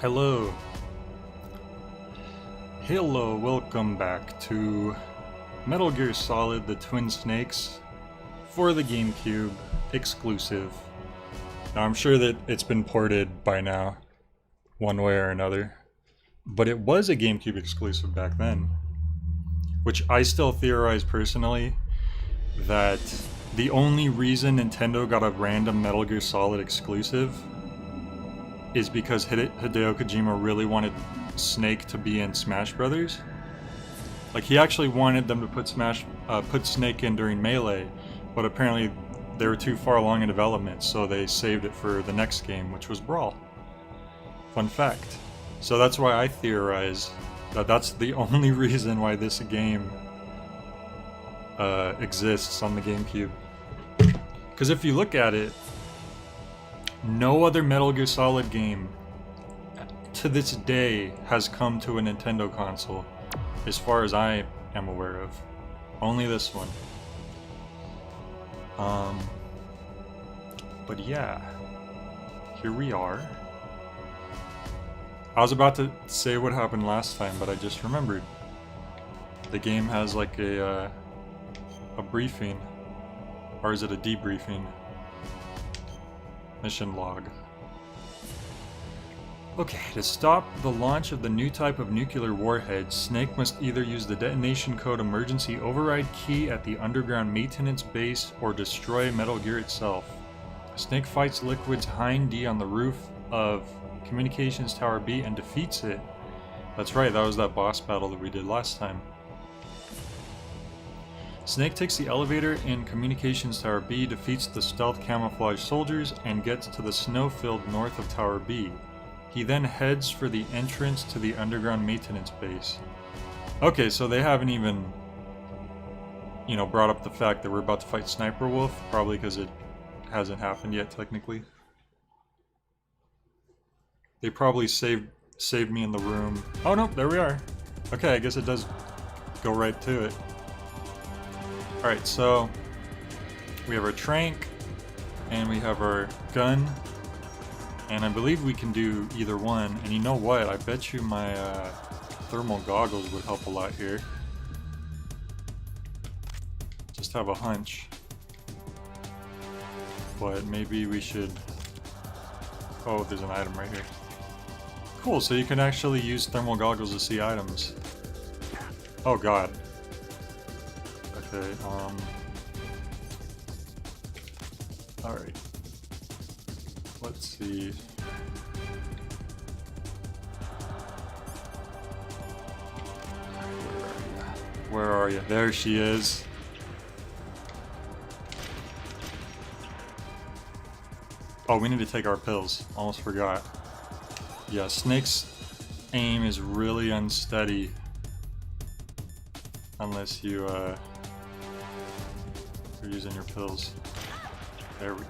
Hello. Hello, welcome back to Metal Gear Solid The Twin Snakes for the GameCube exclusive. Now I'm sure that it's been ported by now, one way or another, but it was a GameCube exclusive back then, which I still theorize personally that the only reason Nintendo got a random Metal Gear Solid exclusive is because Hideo Kojima really wanted Snake to be in Smash Brothers. Like, he actually wanted them to put Snake in during Melee, but apparently they were too far along in development, so they saved it for the next game, which was Brawl. Fun fact. So that's why I theorize that that's the only reason why this game exists on the GameCube. Because if you look at it, no other Metal Gear Solid game to this day has come to a Nintendo console, as far as I am aware of. Only this one. But yeah, here we are. I was about to say what happened last time, but I just remembered. The game has like a briefing, or is it a debriefing? Mission log. Okay, to stop the launch of the new type of nuclear warhead, Snake must either use the detonation code emergency override key at the underground maintenance base or destroy Metal Gear itself. Snake fights Liquid's Hind D on the roof of Communications Tower B and defeats it. That's right, that was that boss battle that we did last time. Snake takes the elevator in Communications Tower B, defeats the stealth camouflage soldiers, and gets to the snowfield north of Tower B. He then heads for the entrance to the underground maintenance base. Okay, so they haven't even, brought up the fact that we're about to fight Sniper Wolf, probably because it hasn't happened yet, technically. They probably saved me in the room. Oh no, there we are. Okay, I guess it does go right to it. Alright, so we have our trank, and we have our gun, and I believe we can do either one, and you know what, I bet you my thermal goggles would help a lot here. Just have a hunch. But maybe we should... Oh, there's an item right here. Cool, so you can actually use thermal goggles to see items. Oh god. Okay, alright. Let's see. Where are you? There she is. Oh, we need to take our pills. Almost forgot. Yeah, Snake's aim is really unsteady. Unless you, you're using your pills. There we go.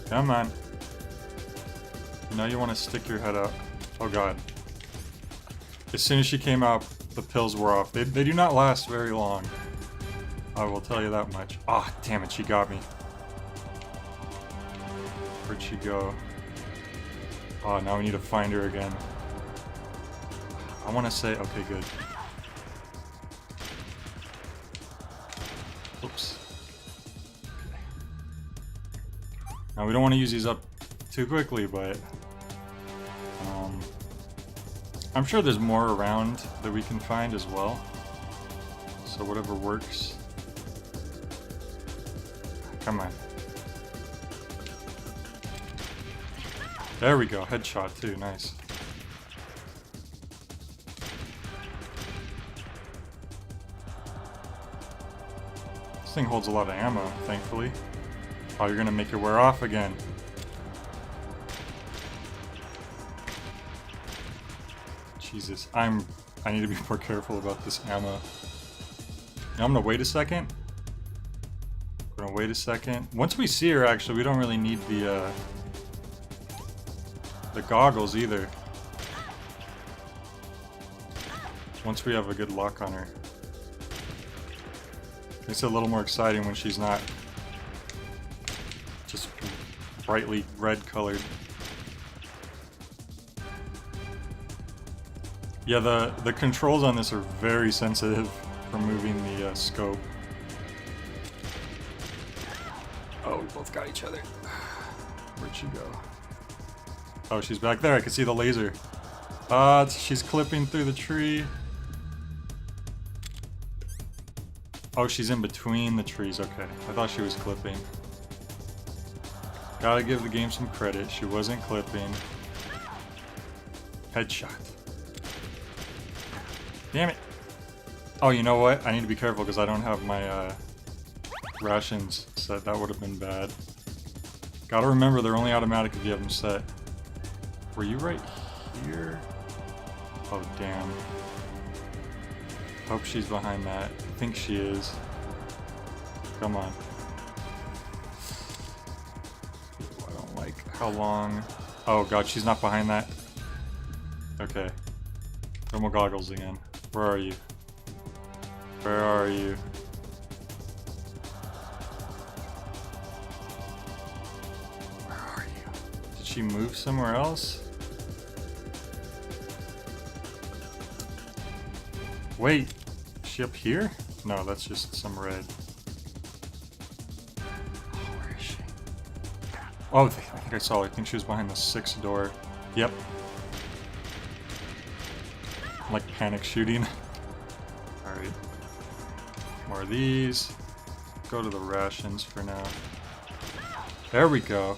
Come on. You know you want to stick your head up. Oh god. As soon as she came out, the pills were off. They do not last very long. I will tell you that much. Ah, oh, damn it, she got me. Where'd she go? Oh, now we need to find her again. I want to say, okay, good. Oops. Okay. Now we don't want to use these up too quickly, but I'm sure there's more around that we can find as well. So whatever works. Come on. There we go, headshot too, nice. This thing holds a lot of ammo, thankfully. Oh, you're gonna make it wear off again. Jesus, I need to be more careful about this ammo. Now I'm gonna wait a second. We're gonna wait a second. Once we see her, actually, we don't really need the goggles either. Once we have a good lock on her. Makes it a little more exciting when she's not just brightly red colored. Yeah, the controls on this are very sensitive for moving the scope. Oh, we both got each other. Where'd she go? Oh, she's back there. I can see the laser. She's clipping through the tree. Oh, she's in between the trees. Okay, I thought she was clipping. Gotta give the game some credit. She wasn't clipping. Headshot. Damn it. Oh, you know what? I need to be careful because I don't have my rations set. That would have been bad. Gotta remember they're only automatic if you have them set. Were you right here? Oh, damn. Hope she's behind that. I think she is. Come on. I don't like how long... Oh god, she's not behind that. Okay. Thermal goggles again. Where are you? Where are you? Where are you? Did she move somewhere else? Wait, is she up here? No, that's just some red. Oh, where is she? Oh, I think I saw her. I think she was behind the 6th door. Yep. I'm like panic shooting. Alright. More of these. Go to the rations for now. There we go.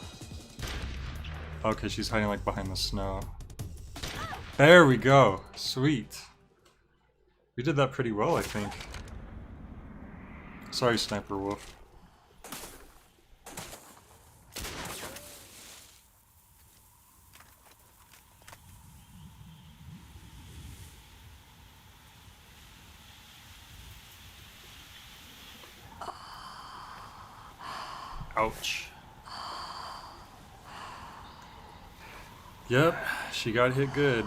Okay, she's hiding like behind the snow. There we go. Sweet. We did that pretty well, I think. Sorry, Sniper Wolf. Ouch. Yep, she got hit good.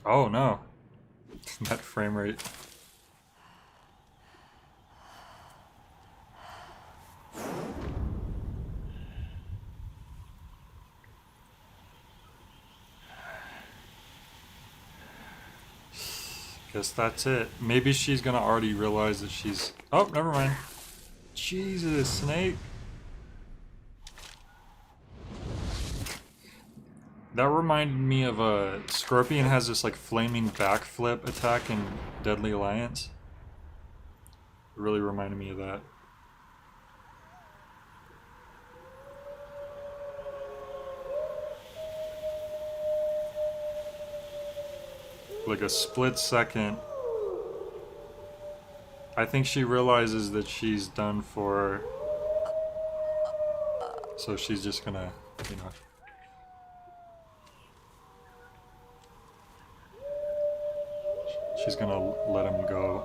Oh no. That frame rate. Guess that's it. Maybe she's gonna already realize that she's... Oh, never mind. Jesus, Snake. That reminded me of a Scorpion has this like flaming backflip attack in Deadly Alliance. It really reminded me of that. Like a split second. I think she realizes that she's done for. So she's just gonna, you know. She's gonna let him go.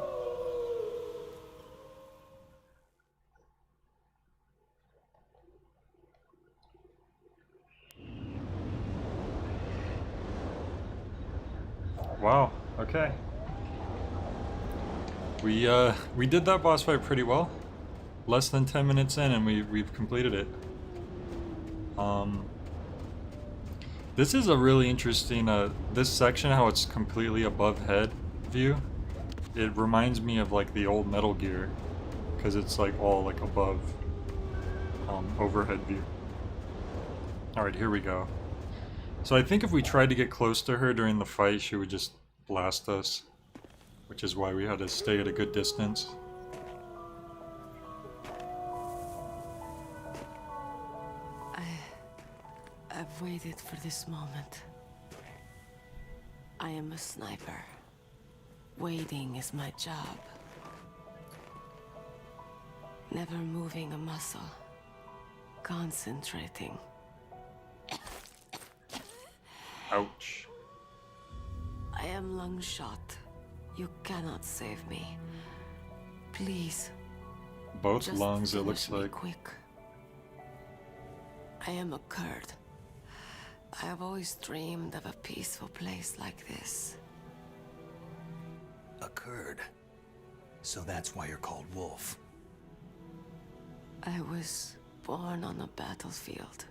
Wow, okay. We did that boss fight pretty well. Less than 10 minutes in and we've completed it. This is a really interesting, this section, how it's completely above head view. It reminds me of like the old Metal Gear, because it's like all like above, overhead view. Alright, here we go. So I think if we tried to get close to her during the fight, she would just blast us, which is why we had to stay at a good distance. I've waited for this moment. I am a sniper. Waiting is my job. Never moving a muscle. Concentrating. Ouch. I am lung shot. You cannot save me. Please. Both just lungs, it looks finish me like. Quick. I am a Kurd. I have always dreamed of a peaceful place like this. A Kurd? So that's why you're called Wolf. I was born on a battlefield.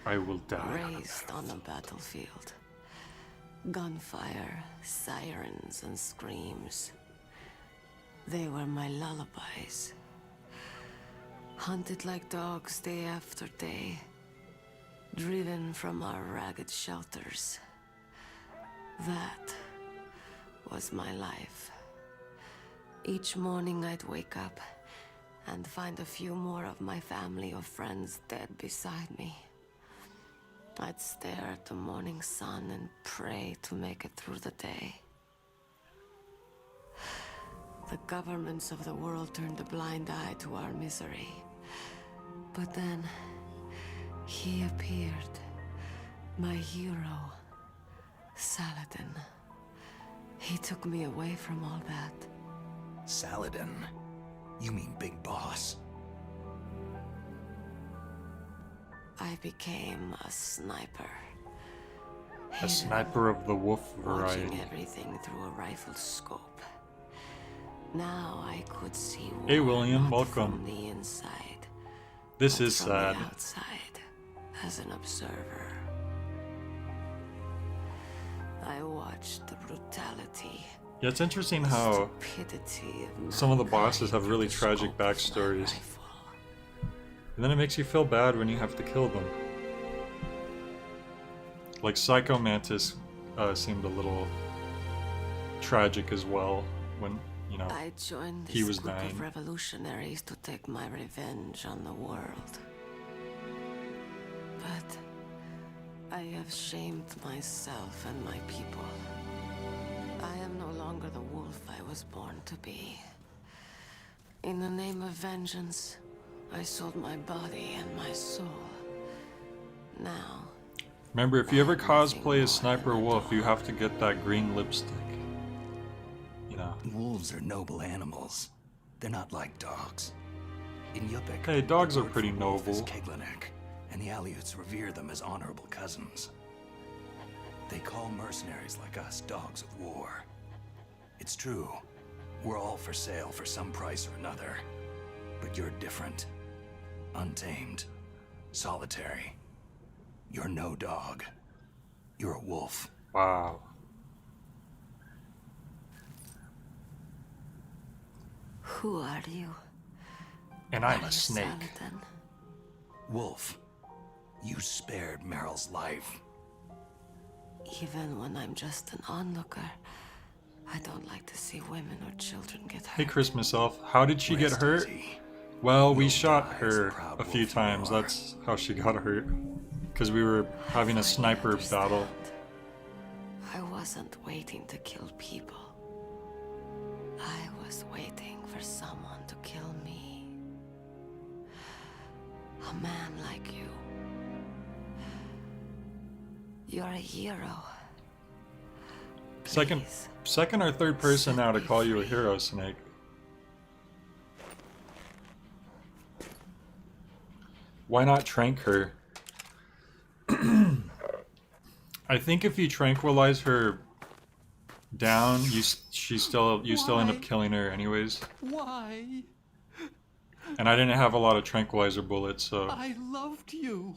I will die. Raised on a battlefield. Gunfire, sirens, and screams. They were my lullabies. Hunted like dogs day after day. Driven from our ragged shelters. That was my life. Each morning I'd wake up and find a few more of my family or friends dead beside me. I'd stare at the morning sun and pray to make it through the day. The governments of the world turned a blind eye to our misery. But then, he appeared. My hero, Saladin. He took me away from all that. Saladin? You mean Big Boss? I became a sniper. A sniper of the wolf Watching variety. everything through a rifle scope. Now I could see Hey, war William, not welcome. from the inside, This but is from sad. the outside, as an observer. I watched the brutality, Yeah, it's interesting the how stupidity of some of the bosses mankind have through really the tragic scope of my backstories. rifle. And then it makes you feel bad when you have to kill them. Like Psycho Mantis seemed a little tragic as well when, you know, I joined he this was group dying. of revolutionaries to take my revenge on the world. But I have shamed myself and my people. I am no longer the wolf I was born to be. In the name of vengeance, I sold my body and my soul. Now, remember, if you ever I have nothing cosplay more as Sniper than a Wolf, you dog. have to get that green lipstick. You know. Wolves are noble animals. They're not like dogs. In Yupik, Hey, dogs the are word pretty for wolf is noble. Keglanek, and the Aleuts revere them as honorable cousins. They call mercenaries like us dogs of war. It's true. We're all for sale for some price or another. But you're different. Untamed. Solitary. You're no dog. You're a wolf. Wow. Who are you? And I'm Are a you snake. Saladin? Wolf, you spared Meryl's life. Even when I'm just an onlooker, I don't like to see women or children get hurt. Hey, Christmas Elf, how did she get Rest hurt? easy. Well, we You'll shot die as her the proud a few wolf you times. are. That's how she got hurt. Because we were having a I sniper understand. battle. I wasn't waiting to kill people. I was waiting for someone to kill me. A man like you. You're a hero. Second Please, or third person set now to me call you a free. hero, Snake. Why not trank her? I think if you tranquilize her down, you still end up killing her anyways. Why? And I didn't have a lot of tranquilizer bullets, so I loved you.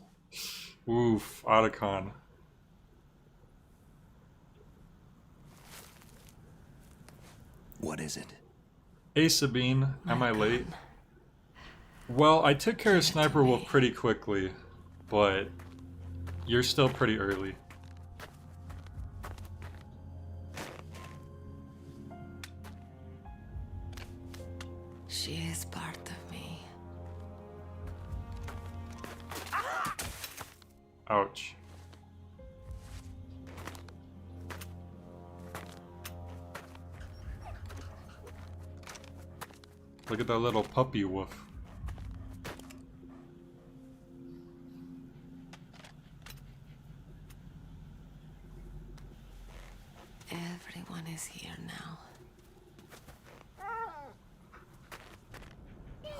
oof, Otacon. What is it? Hey Sabine, am My I late? gun. Well, I took care of Give it to Sniper Wolf me. pretty quickly, but you're still pretty early. She is part of me. Ouch. Look at that little puppy wolf. Everyone is here now.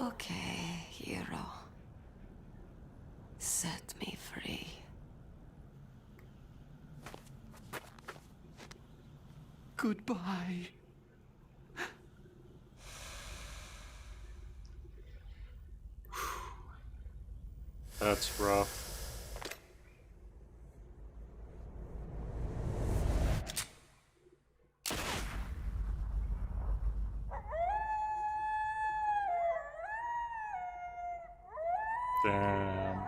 Okay, hero. Set me free. Goodbye. That's rough. Damn.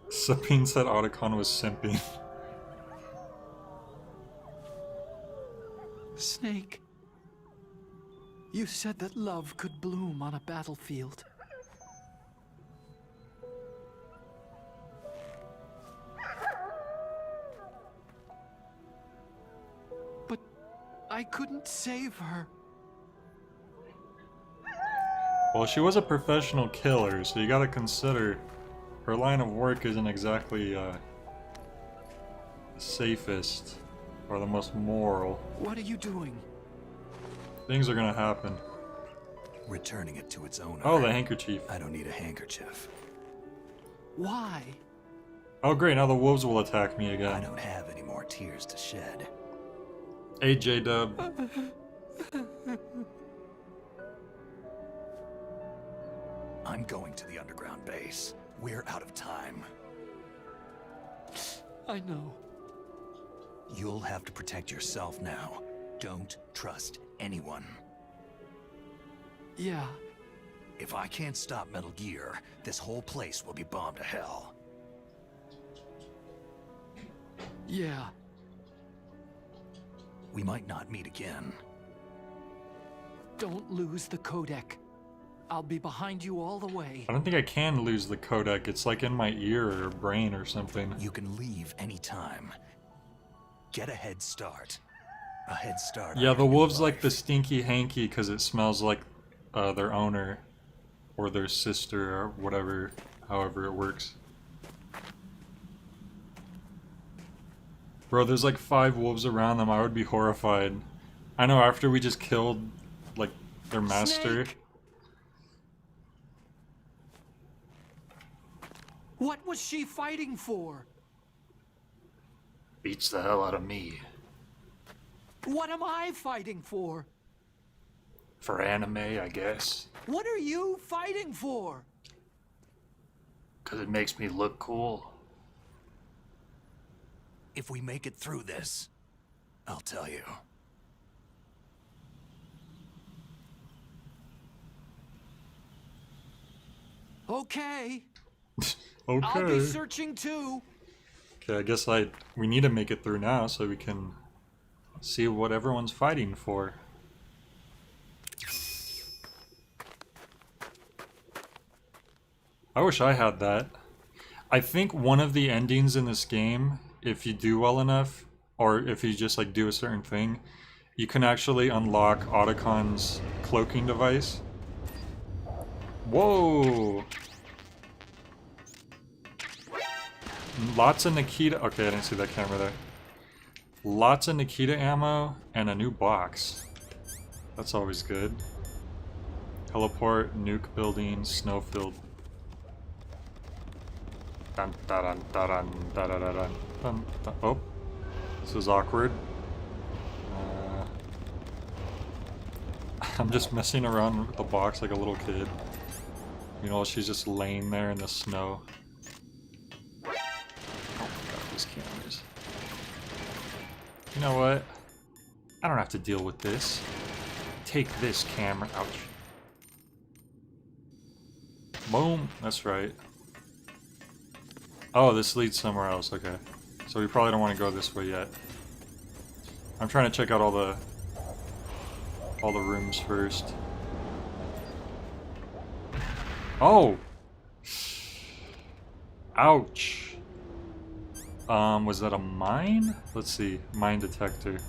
Sabine said Otacon was simping. Snake, you said that love could bloom on a battlefield. But I couldn't save her. Well, she was a professional killer, so you gotta consider her line of work isn't exactly the safest or the most moral. What are you doing? Things are gonna happen. Returning it to its owner. Oh, the handkerchief. I don't need a handkerchief. Why? Oh great, now the wolves will attack me I again. don't have any more tears to shed. Hey J-Dub. I'm going to the underground base. We're out of time. I know. You'll have to protect yourself now. Don't trust anyone. Yeah. If I can't stop Metal Gear, this whole place will be bombed to hell. Yeah. We might not meet again. Don't lose the codec. I'll be behind you all the way. I don't think I can lose the codec. It's like in my ear or brain or something. You can leave anytime. Get a head start. A head start. on Yeah, your the new wolves like life. the stinky hanky because it smells like their owner or their sister or whatever, however it works. Bro, there's like 5 wolves around them. I would be horrified. I know after we just killed like their master. Snake! What was she fighting for? Beats the hell out of me. What am I fighting for? For anime, I guess. What are you fighting for? Because it makes me look cool. If we make it through this, I'll tell you. Okay. Okay. I'll be searching too. Okay, I guess we need to make it through now so we can see what everyone's fighting for. I wish I had that. I think one of the endings in this game, if you do well enough, or if you just like do a certain thing, you can actually unlock Otacon's cloaking device. Whoa! Lots of Nikita. Okay, I didn't see that camera there. Lots of Nikita ammo and a new box. That's always good. Teleport, nuke building, snowfield. Dun, dun, dun, dun, dun, dun, dun, dun, dun, dun. Oh, this is awkward. I'm just messing around with the box like a little kid. You know, she's just laying there in the snow. Oh my god, these cameras. You know what? I don't have to deal with this. Take this camera. Ouch. Boom. That's right. Oh, this leads somewhere else. Okay. So we probably don't want to go this way yet. I'm trying to check out all the rooms first. Oh! Ouch. Was that a mine? Let's see. Mine detector.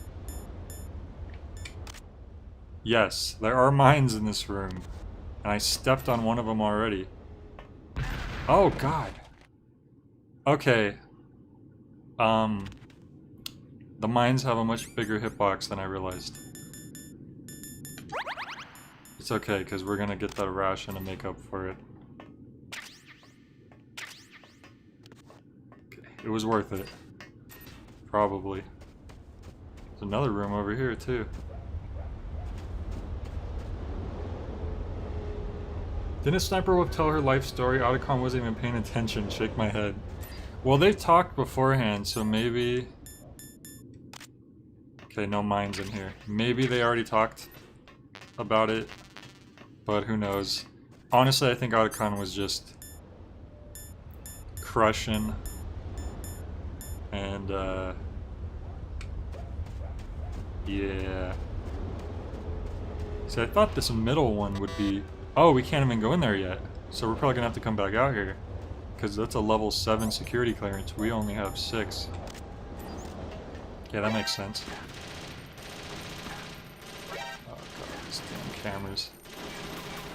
Yes, there are mines in this room. And I stepped on one of them already. Oh, God. Okay. The mines have a much bigger hitbox than I realized. It's okay, because we're gonna get that ration to make up for it. Okay, it was worth it. Probably. There's another room over here, too. Didn't Sniper Wolf tell her life story? Otacon wasn't even paying attention. Shake my head. Well, they've talked beforehand, so maybe... Okay, no mines in here. Maybe they already talked about it, but who knows. Honestly, I think Otacon was just crushing, and yeah. See, I thought this middle one would be... Oh, we can't even go in there yet, so we're probably gonna have to come back out here, because that's a level 7 security clearance. We only have 6. Yeah, that makes sense. Oh god, these damn cameras.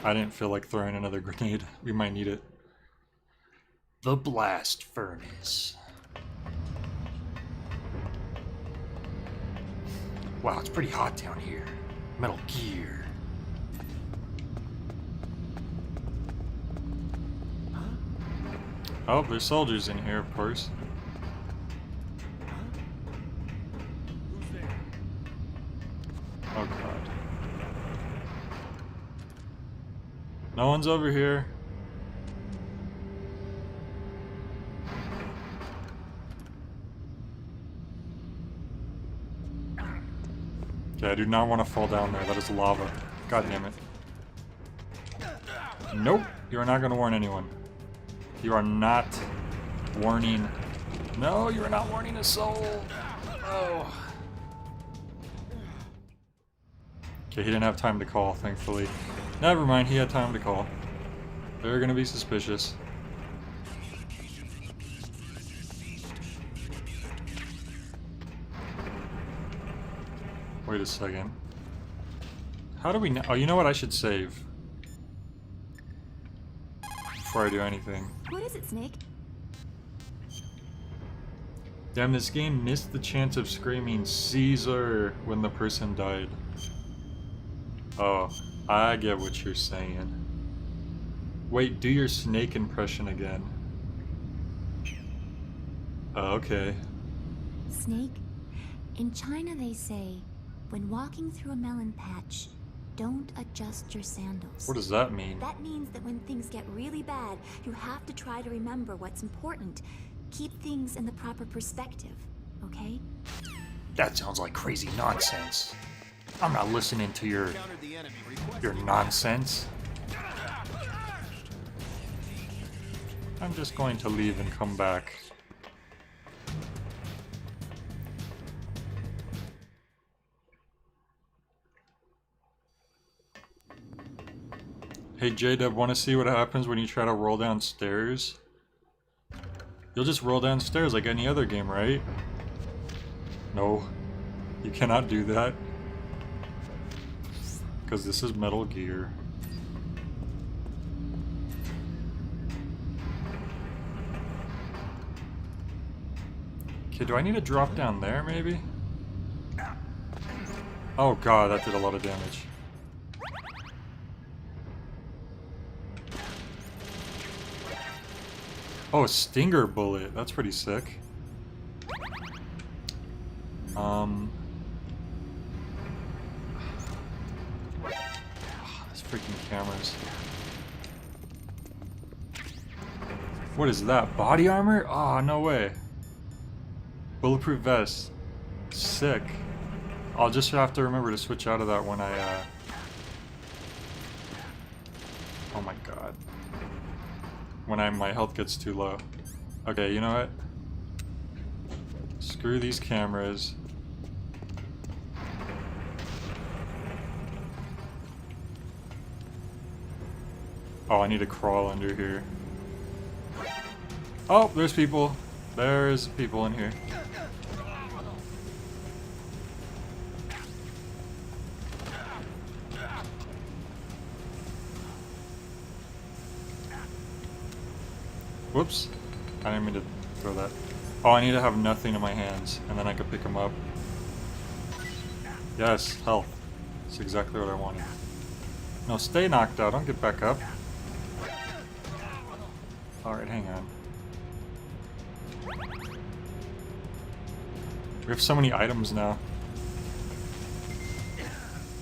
I didn't feel like throwing another grenade. We might need it. The blast furnace. Wow, it's pretty hot down here. Metal Gear. Oh, there's soldiers in here, of course. Oh god. No one's over here. Okay, I do not want to fall down there. That is lava. God damn it. Nope. You are not going to warn anyone. You are not warning. No, you are not warning a soul. Oh. Okay, he didn't have time to call, thankfully. Never mind, he had time to call. They're going to be suspicious. Wait a second. How do we know? Oh, you know what? I should save. Before I do anything. What is it, Snake? Damn, this game missed the chance of screaming Caesar when the person died. Oh, I get what you're saying. Wait, do your Snake impression again. Oh, okay. Snake? In China they say, when walking through a melon patch, don't adjust your sandals. What does that mean? That means that when things get really bad, you have to try to remember what's important. Keep things in the proper perspective, okay? That sounds like crazy nonsense. I'm not listening to your nonsense. I'm just going to leave and come back. Hey J-Dub, want to see what happens when you try to roll downstairs? You'll just roll downstairs like any other game, right? No, you cannot do that. Because this is Metal Gear. Okay, do I need to drop down there, maybe? Oh god, that did a lot of damage. Oh, a stinger bullet. That's pretty sick. These freaking cameras. What is that? Body armor? Oh, no way. Bulletproof vest. Sick. I'll just have to remember to switch out of that when I, Oh my god. When my health gets too low. Okay, you know what? Screw these cameras. Oh, I need to crawl under here. Oh, there's people. There's people in here. Whoops. I didn't mean to throw that. Oh, I need to have nothing in my hands, and then I can pick them up. Yes, health. That's exactly what I wanted. No, stay knocked out. Don't get back up. Alright, hang on. We have so many items now.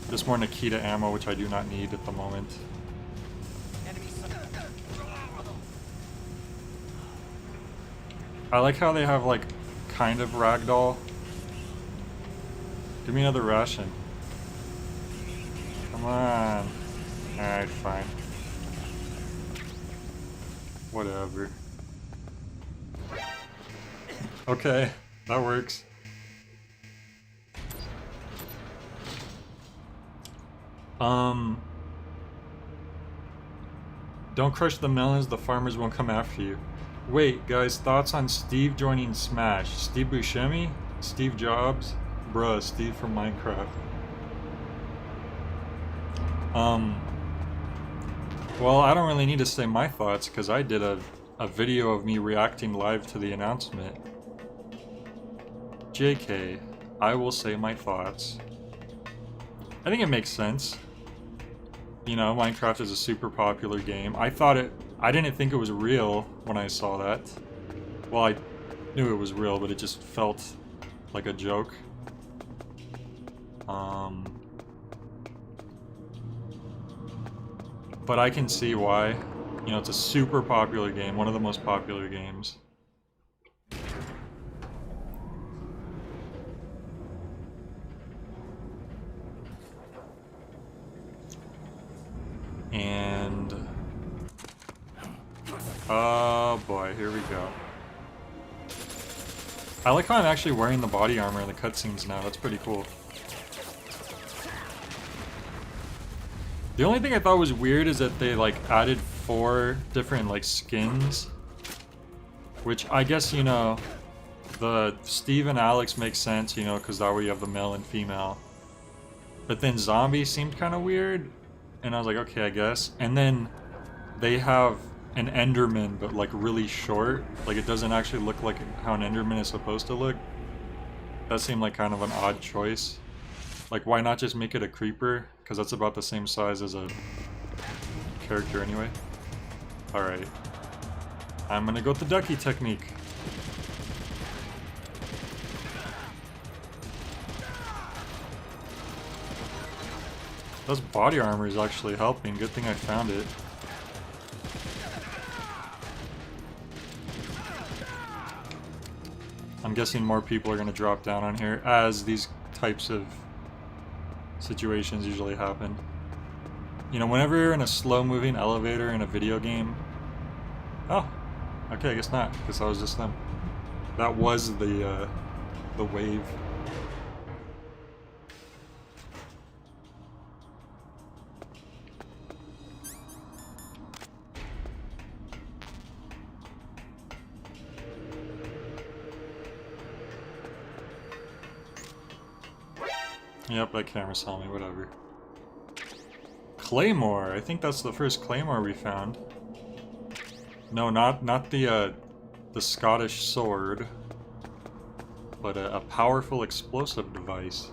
Just more Nikita ammo, which I do not need at the moment. I like how they have like kind of ragdoll. Give me another ration. Come on. Alright, fine. Whatever. Okay, that works. Don't crush the melons, the farmers won't come after you. Wait, guys, thoughts on Steve joining Smash? Steve Buscemi? Steve Jobs? Bruh, Steve from Minecraft. Well, I don't really need to say my thoughts because I did a video of me reacting live to the announcement. JK, I will say my thoughts. I think it makes sense. You know, Minecraft is a super popular game. I didn't think it was real when I saw that. Well, I knew it was real, but it just felt like a joke. But I can see why. You know, it's a super popular game, one of the most popular games. And... oh boy, here we go. I like how I'm actually wearing the body armor in the cutscenes now, that's pretty cool. The only thing I thought was weird is that they like added 4 different like skins. Which I guess, you know, the Steve and Alex makes sense, you know, because that way you have the male and female. But then zombie seemed kind of weird. And I was like, okay, I guess. And then they have an Enderman, but like really short. Like it doesn't actually look like how an Enderman is supposed to look. That seemed like kind of an odd choice. Like why not just make it a creeper? Because that's about the same size as a character anyway. Alright. I'm gonna go with the ducky technique. This body armor is actually helping. Good thing I found it. I'm guessing more people are going to drop down on here as these types of situations usually happen. You know, whenever you're in a slow-moving elevator in a video game... oh, okay, I guess not, because that was just them. That was the wave. Yep, that camera saw me, whatever. Claymore! I think that's the first Claymore we found. No, not the Scottish sword, but a powerful explosive device.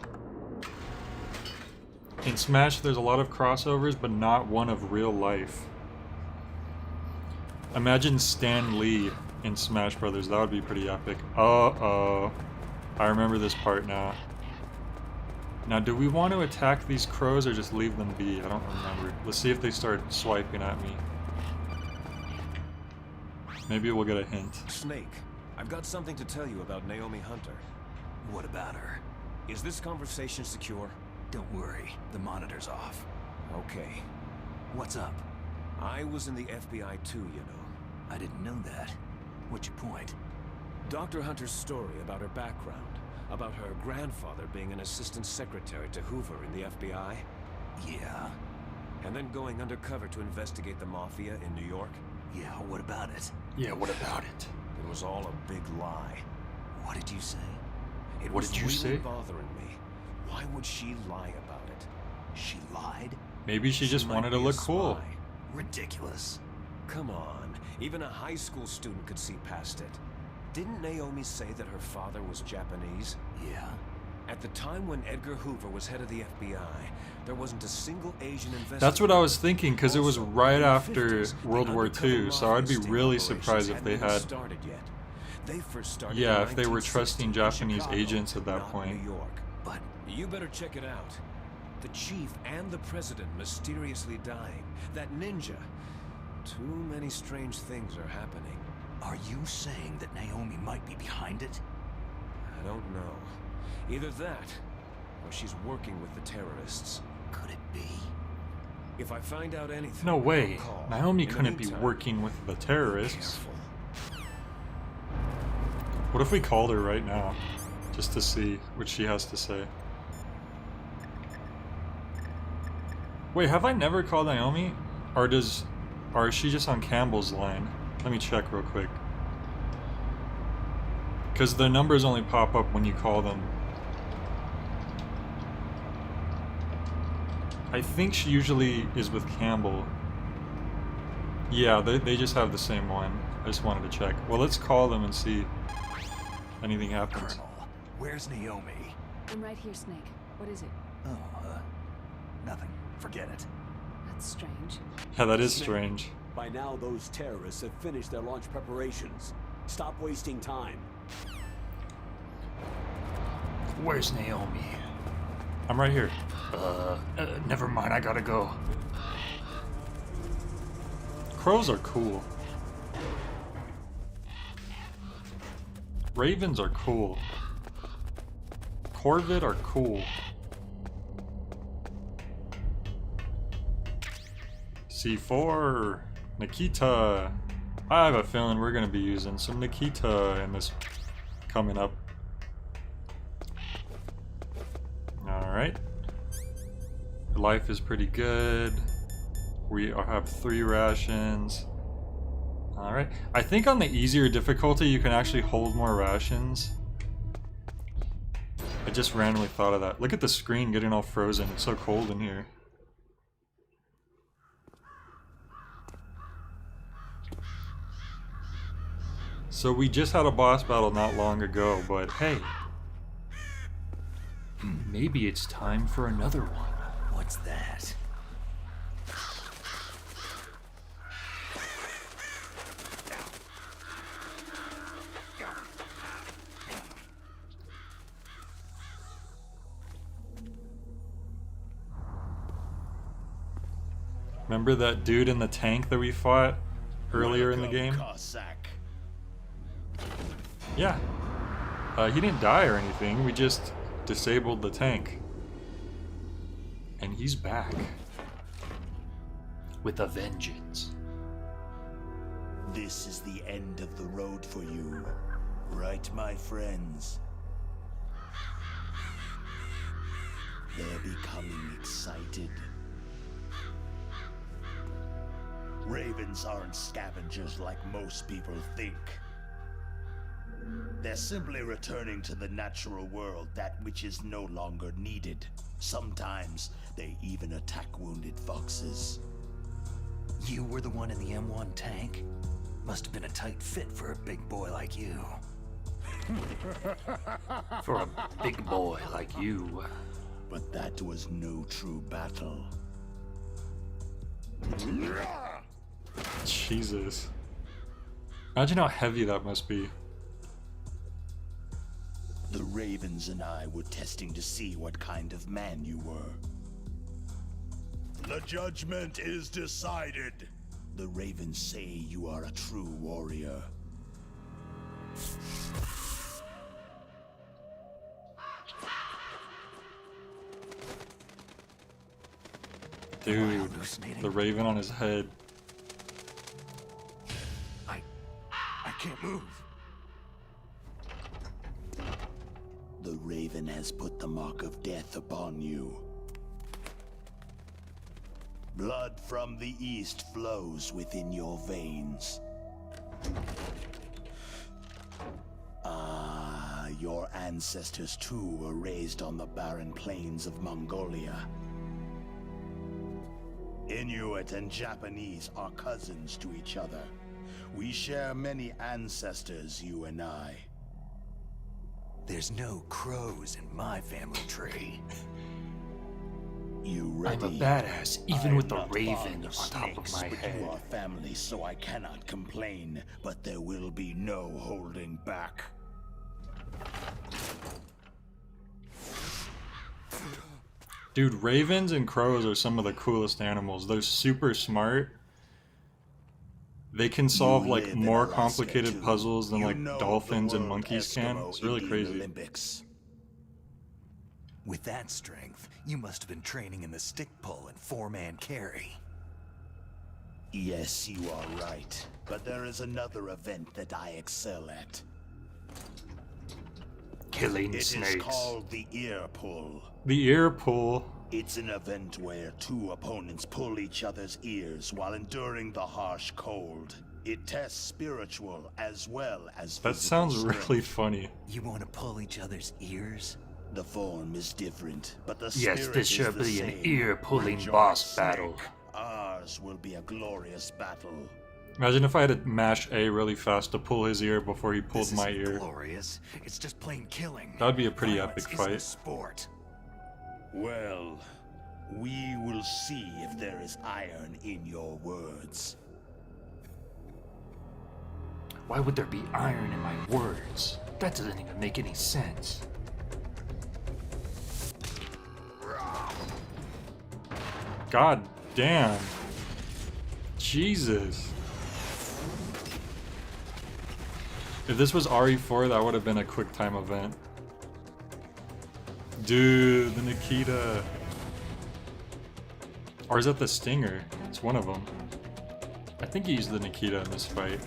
In Smash, there's a lot of crossovers, but not one of real life. Imagine Stan Lee in Smash Brothers, that would be pretty epic. Uh-oh. I remember this part now. Now, do we want to attack these crows or just leave them be? I don't remember. Let's see if they start swiping at me. Maybe we'll get a hint. Snake, I've got something to tell you about Naomi Hunter. What about her? Is this conversation secure? Don't worry, the monitor's off. Okay. What's up? I was in the FBI too, you know. I didn't know that. What's your point? Dr. Hunter's story about her background. About her grandfather being an assistant secretary to Hoover in the FBI. Yeah? And then going undercover to investigate the Mafia in New York. Yeah, what about it? Yeah, what about it? It was all a big lie. What did you say? What did you say? It was really bothering me. Why would she lie about it? She lied? Maybe she just wanted to look cool. Ridiculous. Come on, even a high school student could see past it. Didn't Naomi say that her father was Japanese? Yeah. At the time when Edgar Hoover was head of the FBI, there wasn't a single Asian investigator. That's what I was thinking, because it was right after World War II, so I'd be really surprised if they had... yeah, if they were trusting Japanese agents at that point. But you better check it out. The chief and the president mysteriously dying. That ninja. Too many strange things are happening. Are you saying that Naomi might be behind it? I don't know. Either that, or she's working with the terrorists. Could it be? If I find out anything, No way. I'll call. Naomi In the couldn't be meantime, working with the terrorists. Careful. What if we called her right now? Just to see what she has to say. Wait, have I never called Naomi? Or is she just on Campbell's line? Let me check real quick. Because the numbers only pop up when you call them. I think she usually is with Campbell. Yeah, they just have the same one. I just wanted to check. Well, let's call them and see if anything happens. Colonel, where's Naomi? I'm right here, Snake. What is it? Oh, nothing. Forget it. That's strange. Yeah, that is strange. By now, those terrorists have finished their launch preparations. Stop wasting time. Where's Naomi? I'm right here. Never mind, I gotta go. Crows are cool. Ravens are cool. Corvid are cool. C4, Nikita. I have a feeling we're gonna be using some Nikita in this coming up. Alright. Life is pretty good. We have 3 rations. Alright. I think on the easier difficulty you can actually hold more rations. I just randomly thought of that. Look at the screen getting all frozen. It's so cold in here. So we just had a boss battle not long ago, but hey. Maybe it's time for another one. What's that? Remember that dude in the tank that we fought earlier in the game? Yeah. He didn't die or anything, we just disabled the tank. And he's back. With a vengeance. This is the end of the road for you, right, my friends? They're becoming excited. Ravens aren't scavengers like most people think. They're simply returning to the natural world, that which is no longer needed. Sometimes they even attack wounded foxes. You were the one in the M1 tank? Must have been a tight fit for a big boy like you. For a big boy like you. But that was no true battle. Jesus. Imagine how heavy that must be. The Ravens and I were testing to see what kind of man you were. The judgment is decided. The Ravens say you are a true warrior. Dude, the raven on his head. I can't move. The Raven has put the mark of death upon you. Blood from the east flows within your veins. Ah, your ancestors too were raised on the barren plains of Mongolia. Inuit and Japanese are cousins to each other. We share many ancestors, you and I. There's no crows in my family tree. You ready? I'm a badass, even with the I'm not raven fond on of top of snakes, my but head. You are family, so I cannot complain. But there will be no holding back. Dude, ravens and crows are some of the coolest animals. They're super smart. they can solve You like live in more Alaska, complicated too. puzzles than You like know dolphins the and word monkeys can. Eskimo It's really Indian crazy. Olympics. With that strength, you must have been training in the stick pull and four-man carry. Yes, you are right. But there is another event that I excel at. Killing It is snakes. called the ear pull. The ear pull. It's an event where two opponents pull each other's ears while enduring the harsh cold. It tests spiritual as well as That physical sounds strength. really funny. You want to pull each other's ears? The form is different, but the Yes, spirit this is should the be an same. ear-pulling Rejoice, boss battle. Snake. Ours will be a glorious battle. Imagine if I had to mash A really fast to pull his ear before he pulled This my isn't ear. glorious. It's just plain killing. That would be a pretty Violence epic isn't a fight. sport. Well, we will see if there is iron in your words. Why would there be iron in my words? That doesn't even make any sense. God damn. Jesus. If this was RE4, that would have been a quick time event. Dude, the Nikita. Or is that the Stinger? It's one of them. I think he used the Nikita in this fight.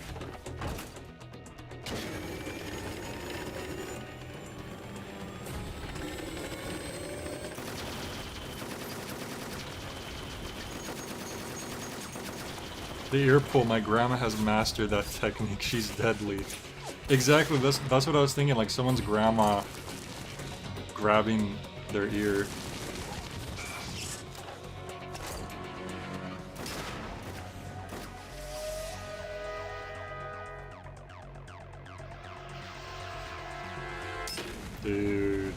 The ear pull, my grandma has mastered that technique. She's deadly. Exactly, that's what I was thinking, like someone's grandma grabbing their ear. Dude.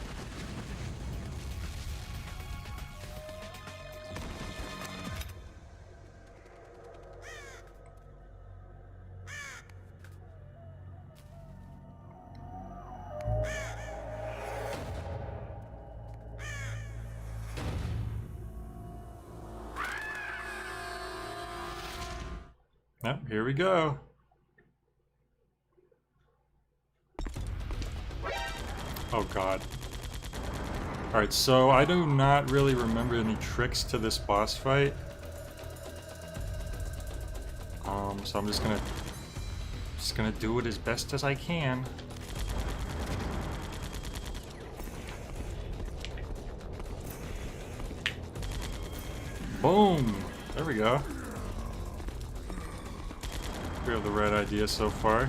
Yep, here we go. Oh god. Alright, so I do not really remember any tricks to this boss fight. So I'm just gonna do it as best as I can. Boom! There we go. We have the right idea so far.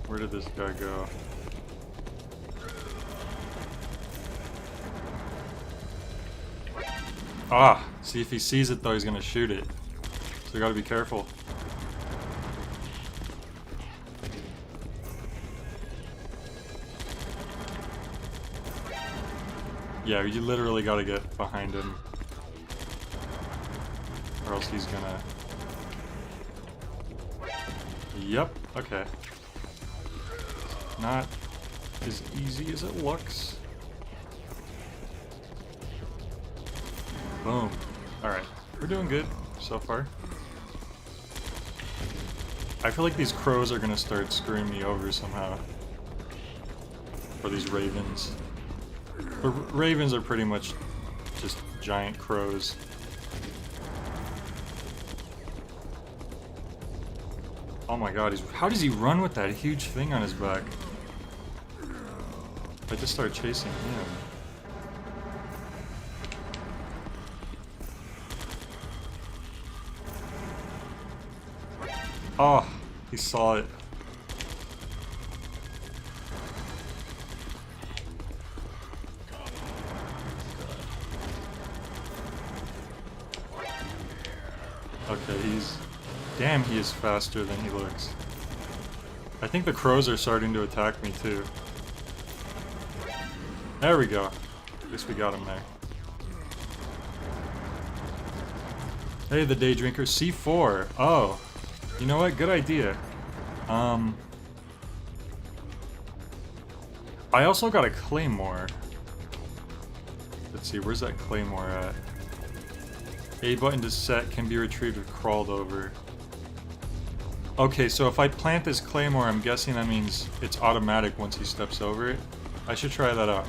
Where did this guy go? Ah! See, if he sees it though, he's gonna shoot it. So we gotta be careful. Yeah, you literally gotta get behind him. Or else he's gonna... Yep, okay. Not as easy as it looks. Boom. Alright, we're doing good so far. I feel like these crows are gonna start screwing me over somehow. Or these ravens. But ravens are pretty much just giant crows. Oh my god, how does he run with that huge thing on his back? I just start chasing him. Oh, he saw it. Okay, damn, he is faster than he looks. I think the crows are starting to attack me too. There we go. At least we got him there. Hey, the day drinker, C4. Oh, you know what? Good idea. I also got a claymore. Let's see, where's that claymore at? A button to set can be retrieved if crawled over. Okay, so if I plant this claymore, I'm guessing that means it's automatic once he steps over it. I should try that out.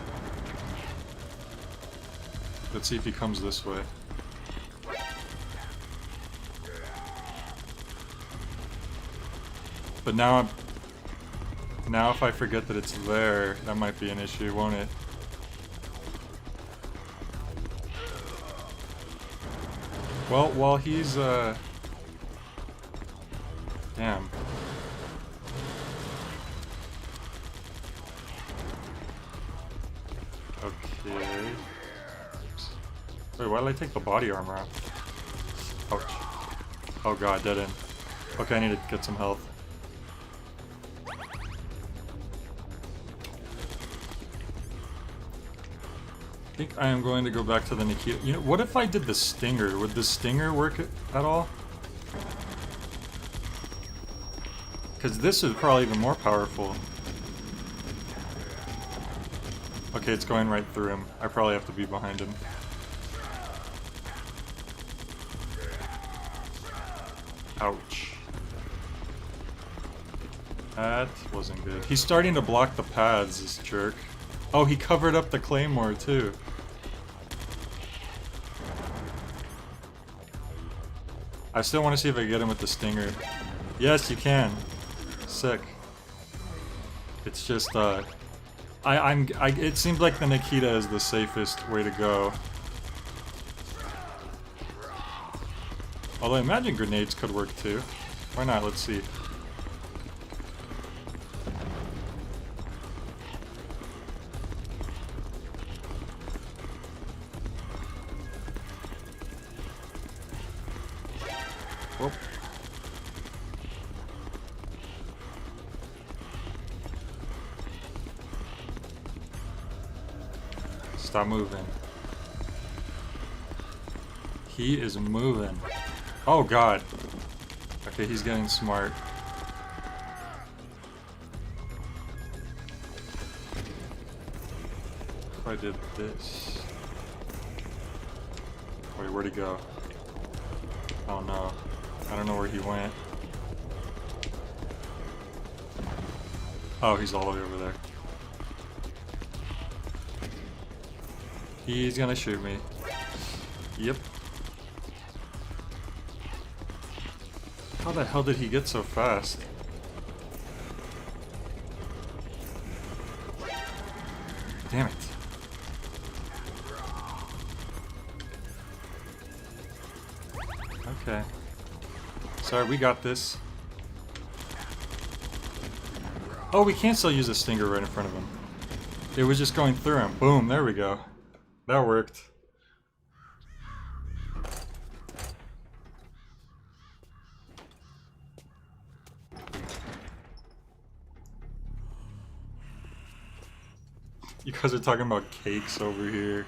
Let's see if he comes this way. But now if I forget that it's there, that might be an issue, won't it? Well, while he's damn. Okay. Wait, why did I take the body armor off? Ouch. Oh god, dead end. Okay, I need to get some health. I think I am going to go back to the Nikita. You know, what if I did the stinger? Would the stinger work at all? Because this is probably even more powerful. Okay, it's going right through him. I probably have to be behind him. Ouch. That wasn't good. He's starting to block the paths, this jerk. Oh, he covered up the claymore too. I still want to see if I can get him with the stinger. Yes, you can. Sick. It's just it seems like the Nikita is the safest way to go. Although I imagine grenades could work too. Why not? Let's see. Whoop. Stop moving. He is moving. Oh god. Okay, he's getting smart. If I did this. Wait, where'd he go? Oh no. I don't know where he went. Oh, he's all the way over there. He's gonna shoot me. Yep. How the hell did he get so fast? Damn it. Okay. Sorry, we got this. Oh, we can still use a stinger right in front of him. It was just going through him. Boom, there we go. That worked. You guys are talking about cakes over here.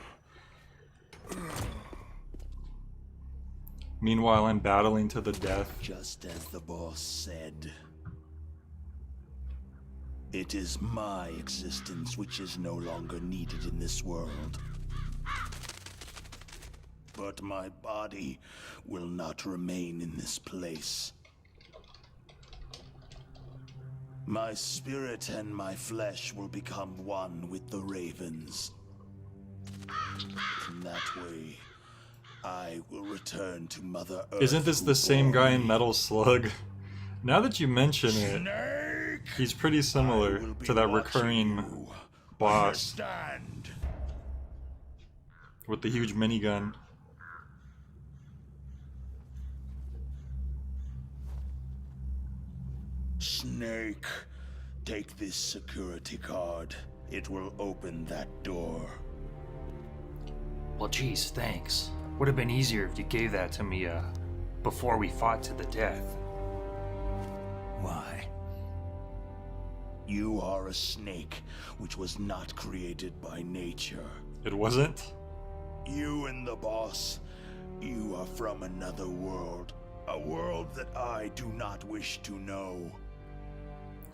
Meanwhile, I'm battling to the death. Just as the boss said. It is my existence which is no longer needed in this world. But my body will not remain in this place. My spirit and my flesh will become one with the ravens. In that way, I will return to Mother Earth. Isn't this the same guy in Metal Slug? Now that you mention it, he's pretty similar to that recurring boss with the huge minigun. Snake, take this security card. It will open that door. Well, geez, thanks. Would have been easier if you gave that to me, before we fought to the death. Why? You are a snake which was not created by nature. It wasn't? You and the boss, you are from another world. A world that I do not wish to know.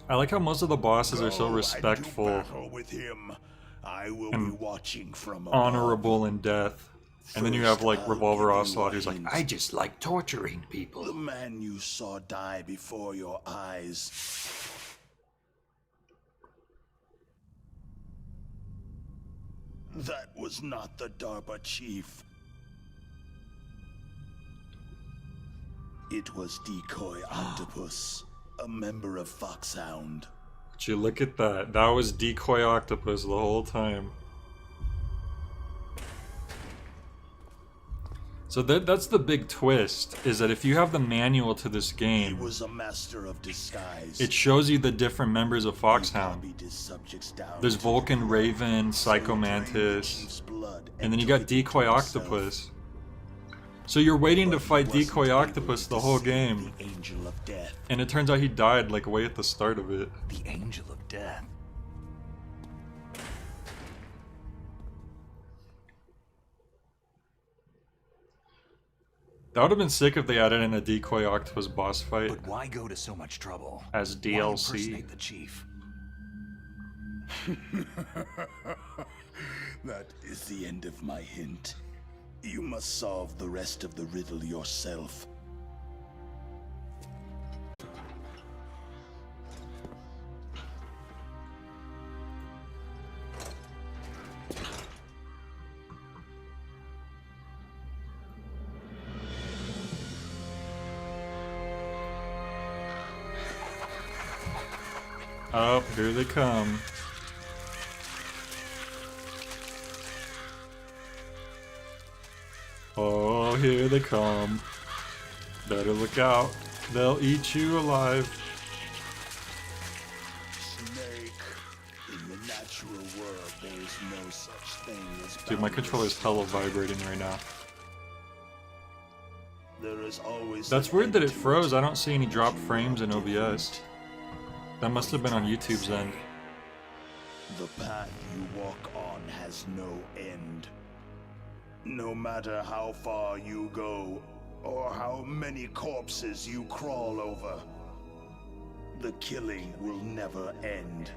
I like how most of the bosses are so Go respectful and do battle with him. I will be watching from above. honorable in death. And then you have like First, Revolver I'll give you Ocelot a who's like, hint. I just like torturing The people. man you saw die before your eyes. That was not the DARPA chief. It was Decoy Octopus, a member of Foxhound. would you look at that? That was Decoy Octopus the whole time. So that's the big twist, is that if you have the manual to this He game, was a master of disguise. it shows you the different members of Foxhound. He copied his subjects down There's to Vulcan, the Raven, Psycho drained the Mantis, chief's blood and then you took got it into Decoy himself. Octopus. So you're waiting to But he fight wasn't Decoy able Octopus to the whole save game, The Angel of Death. and it turns out he died like way at the start of it. The Angel of Death. That would have been sick if they added in a Decoy Octopus boss fight But why go to so much trouble? as Why DLC. impersonate the chief? That is the end of my hint. You must solve the rest of the riddle yourself. Oh, here they come. Oh, here they come. Better look out. They'll eat you alive. Snake. In the natural world, there is no such thing as Dude, my controller's hella vibrating right now. There is always That's an weird that end it to froze. I don't but see any drop you frames in are OBS. different. That must have been on YouTube's end. The path you walk on has no end. No matter how far you go, or how many corpses you crawl over, the killing will never end.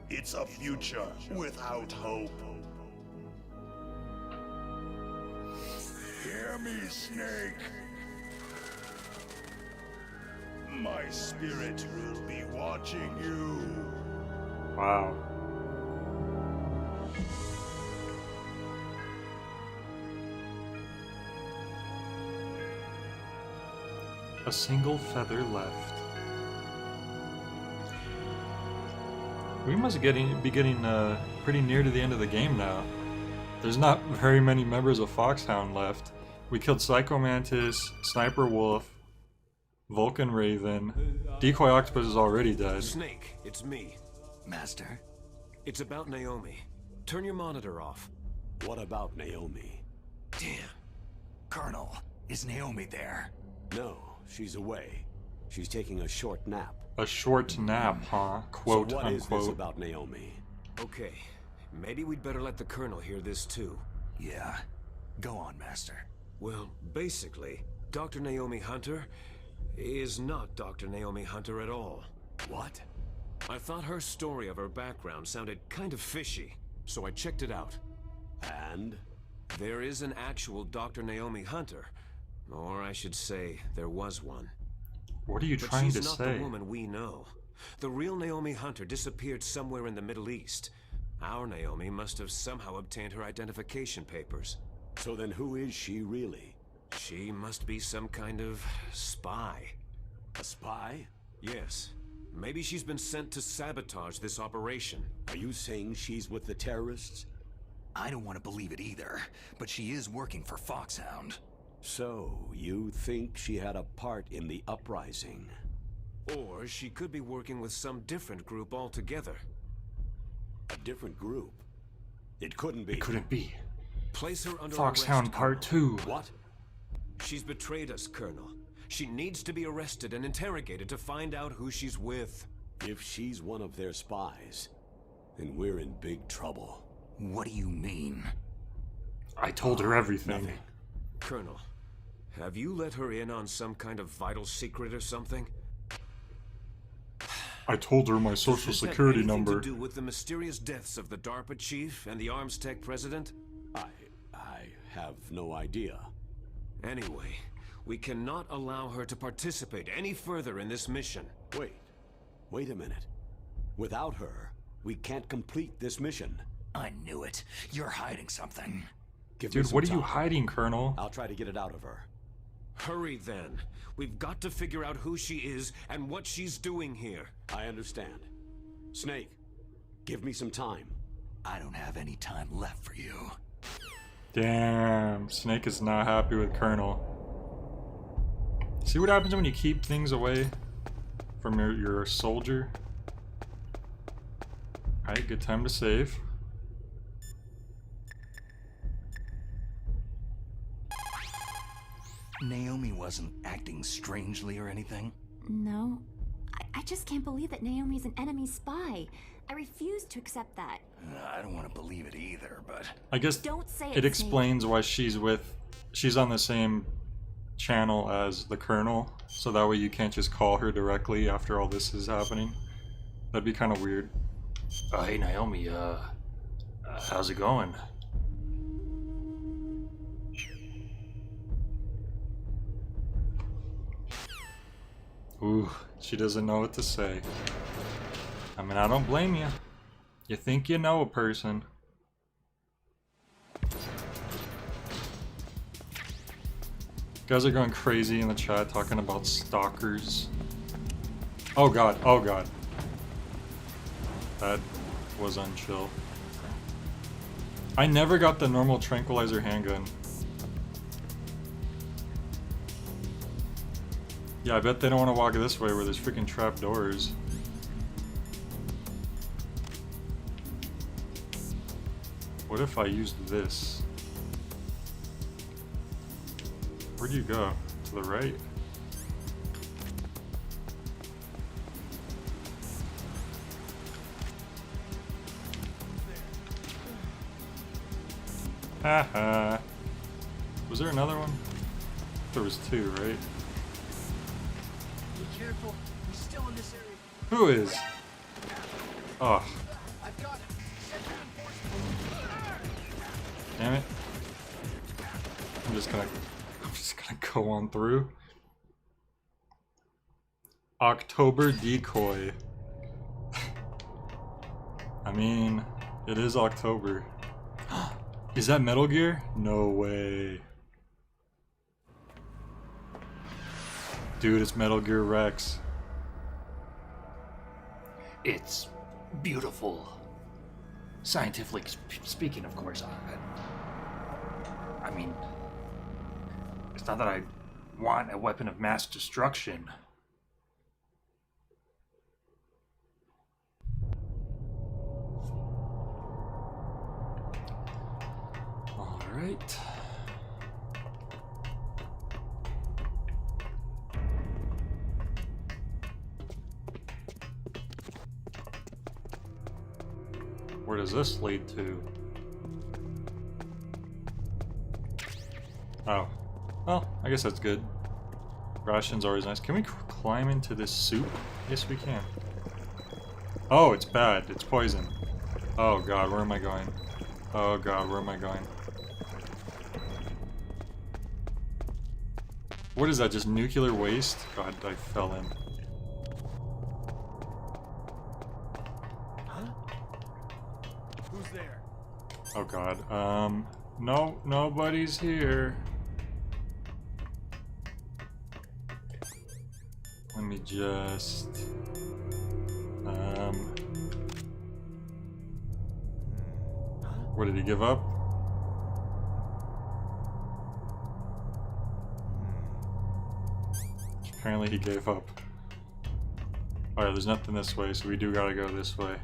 It's a future without hope. Hear me, Snake. My spirit will be watching you. Wow. A single feather left. We must be getting pretty near to the end of the game now. There's not very many members of Foxhound left. We killed Psycho Mantis, Sniper Wolf, Vulcan Raven. Decoy Octopus is already dead. Snake, it's me. Master? It's about Naomi. Turn your monitor off. What about Naomi? Damn. Colonel, is Naomi there? No, she's away. She's taking a short nap. A short nap, huh? Quote So what is unquote. this about Naomi? Okay, maybe we'd better let the Colonel hear this too. Yeah. Go on, Master. Well, basically, Dr. Naomi Hunter is not Dr. Naomi Hunter at all. What? I thought her story of her background sounded kind of fishy, so I checked it out. And? There is an actual Dr. Naomi Hunter. Or I should say, there was one. What are you But trying she's to not say? the woman we know. The real Naomi Hunter disappeared somewhere in the Middle East. Our Naomi must have somehow obtained her identification papers. So then who is she really? She must be some kind of spy. A spy? Yes. Maybe she's been sent to sabotage this operation. Are you saying she's with the terrorists? I don't want to believe it either, but she is working for Foxhound. So, you think she had a part in the uprising? Or she could be working with some different group altogether. A different group? It couldn't be. It couldn't be. Place her under Foxhound arrest, Part Colonel. 2. What? She's betrayed us, Colonel. She needs to be arrested and interrogated to find out who she's with. If she's one of their spies, then we're in big trouble. What do you mean? I told her everything. Nothing. Colonel, have you let her in on some kind of vital secret or something? I told her my social Does this have security anything number. to do with the mysterious deaths of the DARPA chief and the arms tech president? I have no idea. Anyway, we cannot allow her to participate any further in this mission. Wait a minute. Without her, we can't complete this mission. I knew it. You're hiding something. Give me Dude, some what are you time. hiding, Colonel? I'll try to get it out of her. Hurry then. We've got to figure out who she is and what she's doing here. I understand. Snake, give me some time. I don't have any time left for you. Damn, Snake is not happy with Colonel. See what happens when you keep things away from your soldier? Alright, good time to save. Naomi wasn't acting strangely or anything? No. I just can't believe that Naomi's an enemy spy. I refuse to accept that. I don't want to believe it either, but... I guess Don't say it explains why she's on the same channel as the Colonel, so that way you can't just call her directly after all this is happening. That'd be kind of weird. Hey Naomi, how's it going? Ooh, she doesn't know what to say. I mean, I don't blame you. You think you know a person. Guys are going crazy in the chat talking about stalkers. Oh god, oh god. That was unchill. I never got the normal tranquilizer handgun. Yeah, I bet they don't want to walk this way where there's freaking trap doors. What if I used this? Where'd you go? To the right? Haha. Was there another one? There was two, right? Be careful. He's still in this area. Who is? Oh, I've got him. damn it. I'm just gonna go on through. October decoy. I mean, it is October. Is that Metal Gear? No way. Dude, it's Metal Gear Rex. It's beautiful. Scientifically speaking, of course. I mean, it's not that I want a weapon of mass destruction. All right. Where does this lead to? Oh. Well, I guess that's good. Ration's always nice. Can we climb into this soup? Yes, we can. Oh, it's bad. It's poison. Oh god, where am I going? Oh god, where am I going? What is that, just nuclear waste? God, I fell in. Huh? Who's there? Oh god, no, nobody's here. Let me just... What, did he give up? Apparently he gave up. Alright, there's nothing this way, so we do gotta go this way.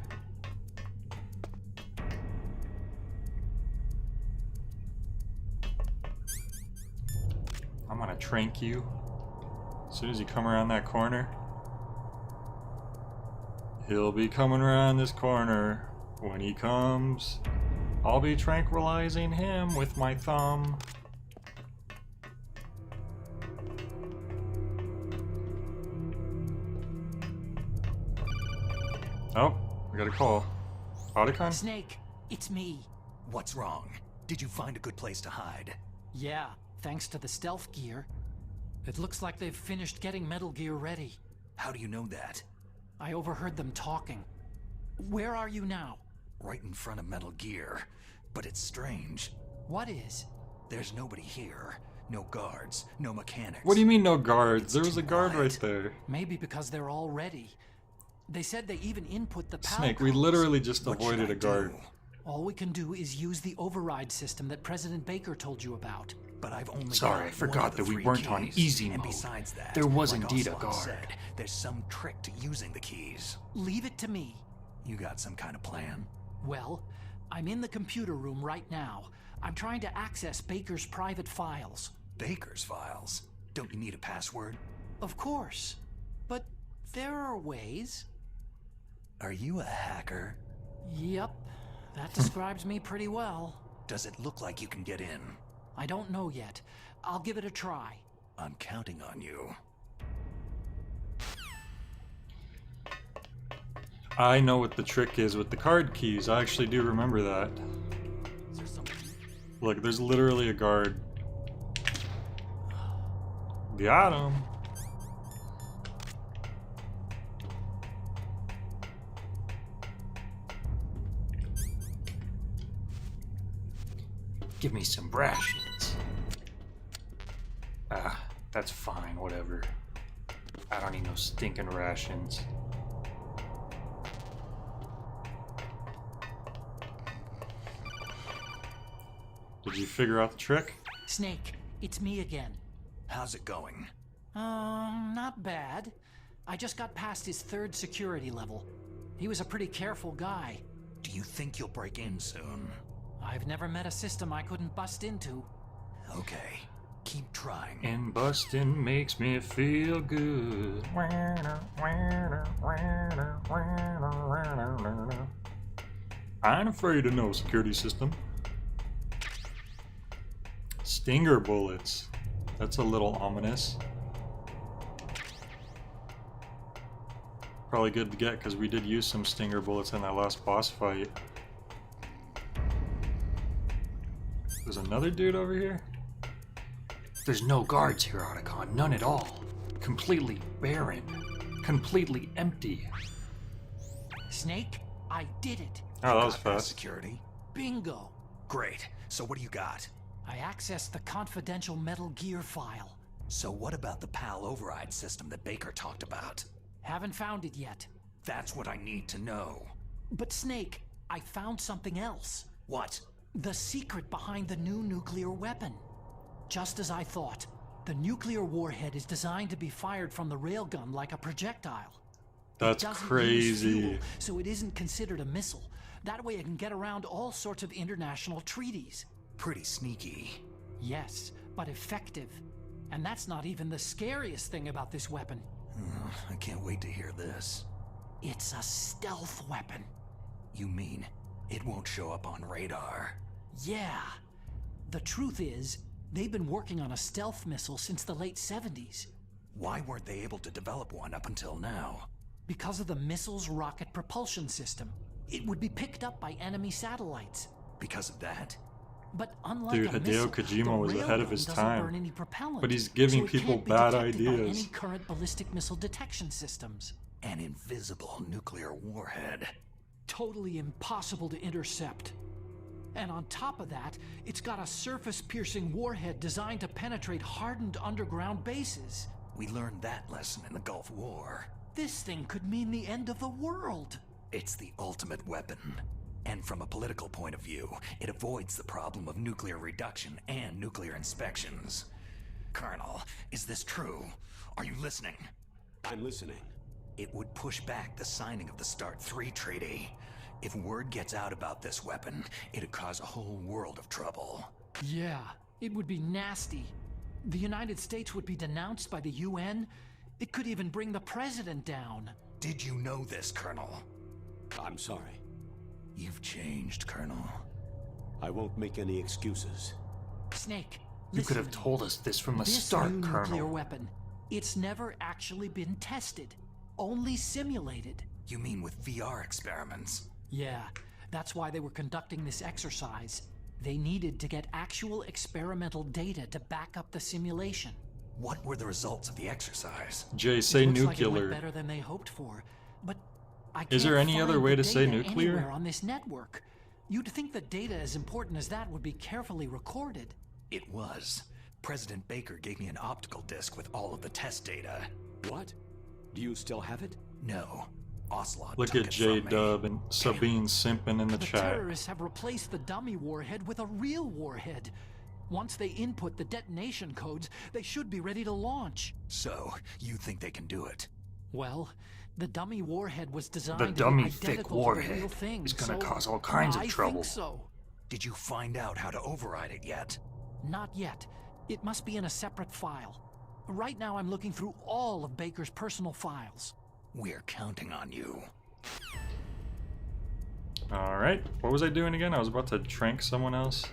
I'm gonna trank you. As soon as you come around that corner. He'll be coming around this corner. When he comes, I'll be tranquilizing him with my thumb. Oh, we got a call. Otacon? Snake, it's me. What's wrong? Did you find a good place to hide? Yeah, thanks to the stealth gear. It looks like they've finished getting Metal Gear ready. How do you know that? I overheard them talking. Where are you now? Right in front of Metal Gear. But it's strange. What is? There's nobody here. No guards, no mechanics. What do you mean no guards? There was a guard right there. Maybe because they're all ready. They said they even input the PAL Snake, we codes. literally just avoided a guard. All we can do is use the override system that President Baker told you about. But I've only Sorry, I forgot that we weren't on easy mode. And besides that, there was like indeed a Ocelot guard. said, there's some trick to using the keys. Leave it to me. You got some kind of plan? Well, I'm in the computer room right now. I'm trying to access Baker's private files. Baker's files? Don't you need a password? Of course. But there are ways. Are you a hacker? Yep. That describes me pretty well. Does it look like you can get in? I don't know yet. I'll give it a try. I'm counting on you. I know what the trick is with the card keys. I actually do remember that. Look, there's literally a guard. Got him. Give me some rations. Ah, that's fine, whatever. I don't need no stinking rations. Did you figure out the trick? Snake, it's me again. How's it going? Not bad. I just got past his 3rd security level. He was a pretty careful guy. Do you think you'll break in soon? I've never met a system I couldn't bust into. Okay, keep trying. And bustin' makes me feel good. I ain't afraid of no security system. Stinger bullets. That's a little ominous. Probably good to get because we did use some stinger bullets in that last boss fight. There's another dude over here? There's no guards here, Otacon. None at all. Completely barren. Completely empty. Snake, I did it. Oh, that was Got that fast. security? Bingo. Great. So what do you got? I accessed the confidential Metal Gear file. So what about the PAL override system that Baker talked about? Haven't found it yet. That's what I need to know. But Snake, I found something else. What? The secret behind the new nuclear weapon. Just as I thought, the nuclear warhead is designed to be fired from the railgun like a projectile. That's It doesn't use crazy. fuel, so it isn't considered a missile. That way it can get around all sorts of international treaties. Pretty sneaky. Yes, but effective. And that's not even the scariest thing about this weapon. I can't wait to hear this. It's a stealth weapon. You mean it won't show up on radar? Yeah. The truth is, they've been working on a stealth missile since the late 70s. Why weren't they able to develop one up until now? Because of the missile's rocket propulsion system. It would be picked up by enemy satellites. Because of that? But unlike Dude, a Hideo missile, Kojima the was ahead of railgun his doesn't time. burn any propellant, But he's giving so it people can't be bad detected by ideas. any current ballistic missile detection systems. An invisible nuclear warhead. Totally impossible to intercept. And on top of that, it's got a surface-piercing warhead designed to penetrate hardened underground bases. We learned that lesson in the Gulf War. This thing could mean the end of the world. It's the ultimate weapon. And from a political point of view, it avoids the problem of nuclear reduction and nuclear inspections. Colonel, is this true? Are you listening? I'm listening. It would push back the signing of the START 3 treaty. If word gets out about this weapon, it'd cause a whole world of trouble. Yeah, it would be nasty. The United States would be denounced by the UN. It could even bring the president down. Did you know this, Colonel? I'm sorry. You've changed, Colonel. I won't make any excuses. Snake, You could listen have to me. told us this from the This start, new nuclear Colonel. weapon, it's never actually been tested. Only simulated. You mean with VR experiments? Yeah, that's why they were conducting this exercise. They needed to get actual experimental data to back up the simulation. What were the results of the exercise? Jay, say It looks like it nuclear. went better than they hoped for, but I can't Is there any find other way the to say data nuclear? anywhere on this network. You'd think that data as important as that would be carefully recorded. It was. President Baker gave me an optical disc with all of the test data. What? Do you still have it? No. Ocelot Look took at it J from me. Dub and Sabine simping in the The chat. terrorists have replaced the dummy warhead with a real warhead. Once they input the detonation codes, they should be ready to launch. So, you think they can do it? Well, the dummy warhead was designed The to dummy be thick identical to the warhead real thing, is gonna so cause all kinds of I trouble. think so. Did you find out how to override it yet? Not yet. It must be in a separate file. Right now I'm looking through all of Baker's personal files. We're counting on you. Alright, what was I doing again? I was about to trank someone else.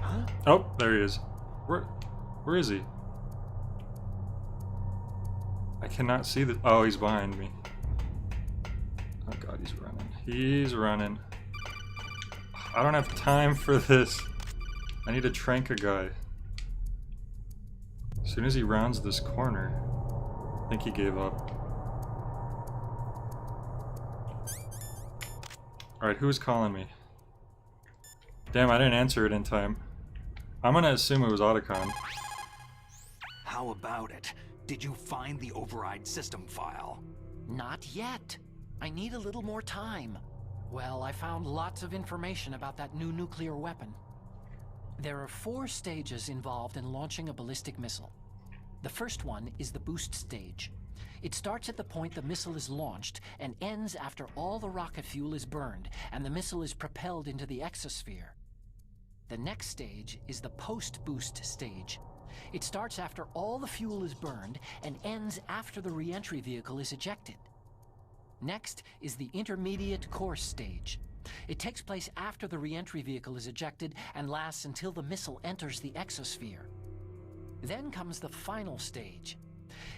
Huh? Oh, there he is. Where is he? I cannot see the. Oh, he's behind me. Oh god, he's running. He's running. I don't have time for this. I need to trank a guy. As soon as he rounds this corner, I think he gave up. Alright, who's calling me? Damn, I didn't answer it in time. I'm gonna assume it was Otacon. How about it? Did you find the override system file? Not yet. I need a little more time. Well, I found lots of information about that new nuclear weapon. There are 4 stages involved in launching a ballistic missile. The first one is the boost stage. It starts at the point the missile is launched and ends after all the rocket fuel is burned and the missile is propelled into the exosphere. The next stage is the post-boost stage. It starts after all the fuel is burned and ends after the re-entry vehicle is ejected. Next is the intermediate course stage. It takes place after the re-entry vehicle is ejected and lasts until the missile enters the exosphere. Then comes the final stage.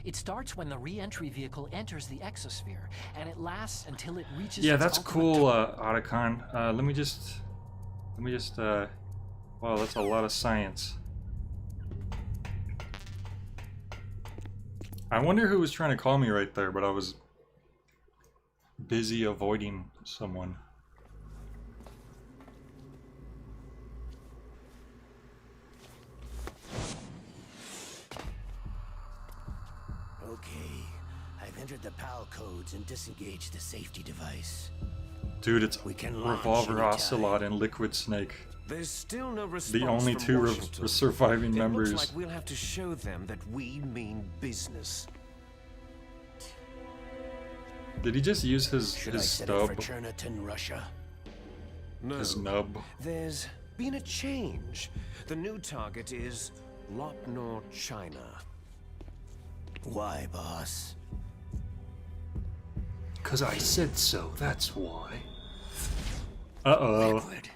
It starts when the re-entry vehicle enters the exosphere, and it lasts until it reaches. Yeah, its that's ultimate cool, Otacon. Let me just. Wow, that's a lot of science. I wonder who was trying to call me right there, but I was busy avoiding someone. Okay, I've entered the PAL codes and disengaged the safety device. Dude, it's We can launch Revolver anytime. Ocelot and Liquid Snake. There's still no response The only from 2 Washington. surviving It members. looks like we'll have to show them that we mean business. Did he just use his Should I set it stub? for Cherniton, Russia? No, His nub? there's been a change. The new target is Lopnor, China. Why, boss? 'Cause I said so, that's why. Uh-oh. Liquid.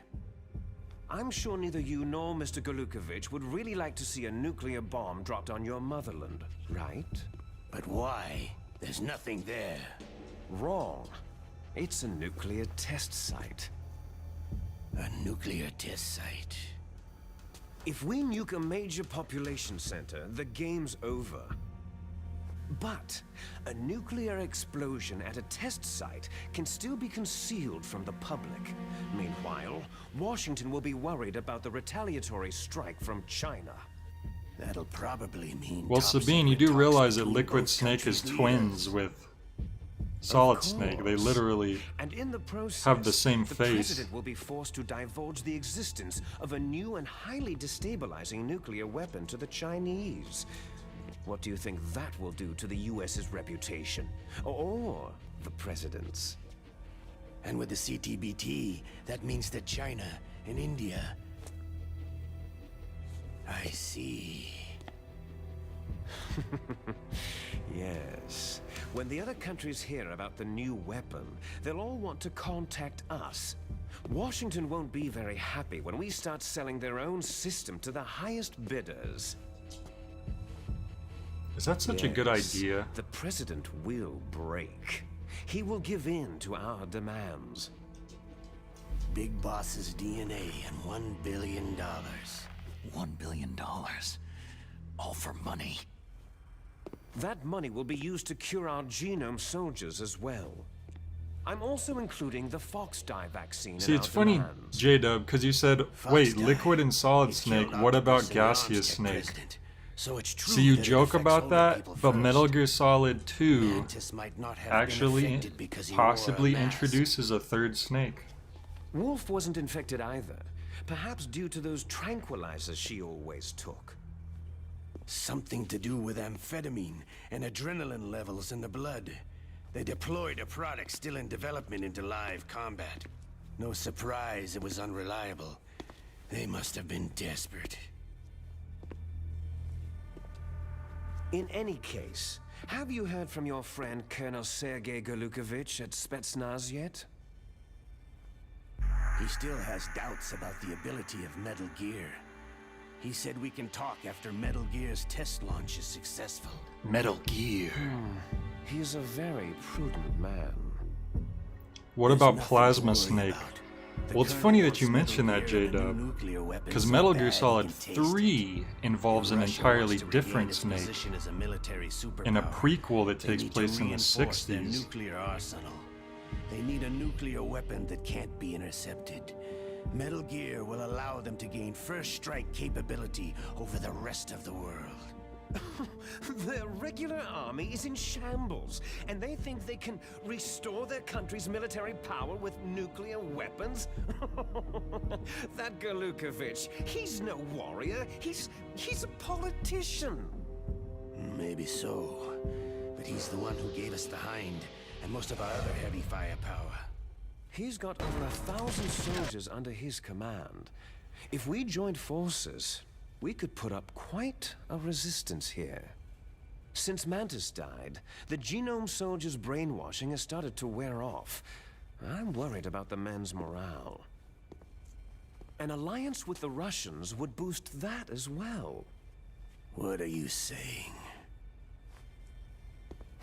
I'm sure neither you nor Mr. Golukovich would really like to see a nuclear bomb dropped on your motherland, right? But why? There's nothing there. Wrong. It's a nuclear test site. A nuclear test site. If we nuke a major population center, the game's over. But a nuclear explosion at a test site can still be concealed from the public. Meanwhile, Washington will be worried about the retaliatory strike from China. That'll probably mean. Well, top Sabine, you secret do talks realize that between Liquid both Snake is countries' twins leaders. with Solid Of Snake. They course. literally And in the process, have the same the face. president will be forced to divulge the existence of a new and highly destabilizing nuclear weapon to the Chinese. What do you think that will do to the US's reputation? Or the president's? And with the CTBT, that means that China and India. I see. Yes. When the other countries hear about the new weapon, they'll all want to contact us. Washington won't be very happy when we start selling their own system to the highest bidders. Is that such a good Yes, idea? The President will break. He will give in to our demands. Big Boss's DNA and $1 billion. $1 billion. All for money. That money will be used to cure our genome soldiers as well. I'm also including the Fox dye vaccine See, in it's our funny, demands. J-Dub, because you said, wait, liquid and solid snake, what about gaseous snake? So it's true So you that it joke affects about only that, people but first. Metal Gear Solid 2 Mantis might not have been actually affected because he wore a possibly mask. introduces a third snake. Wolf wasn't infected either. Perhaps due to those tranquilizers she always took. Something to do with amphetamine and adrenaline levels in the blood. They deployed a product still in development into live combat. No surprise it was unreliable. They must have been desperate. In any case, have you heard from your friend Colonel Sergei Golukovich at Spetsnaz yet? He still has doubts about the ability of Metal Gear. He said we can talk after Metal Gear's test launch is successful. Metal Gear. He's a very prudent man. What There's about nothing Plasma to worry Snake? about. The Well, it's Colonel funny that wants you Metal mentioned that, Gear and a new J-Dub, nuclear weapon because so Metal bad Gear he Solid can taste it. 3 involves an Russia entirely wants to regain different its snake position as a military in a superpower. prequel that They takes need to place in the reinforce their 60s. nuclear arsenal. They need a nuclear weapon that can't be intercepted. Metal Gear will allow them to gain first strike capability over the rest of the world. Their regular army is in shambles, and they think they can restore their country's military power with nuclear weapons? That Golukovich, he's no warrior. He's a politician. Maybe so, but he's the one who gave us the Hind and most of our other heavy firepower. He's got over 1,000 soldiers under his command. If we joined forces, we could put up quite a resistance here. Since Mantis died, the genome soldiers' brainwashing has started to wear off. I'm worried about the men's morale. An alliance with the Russians would boost that as well. What are you saying?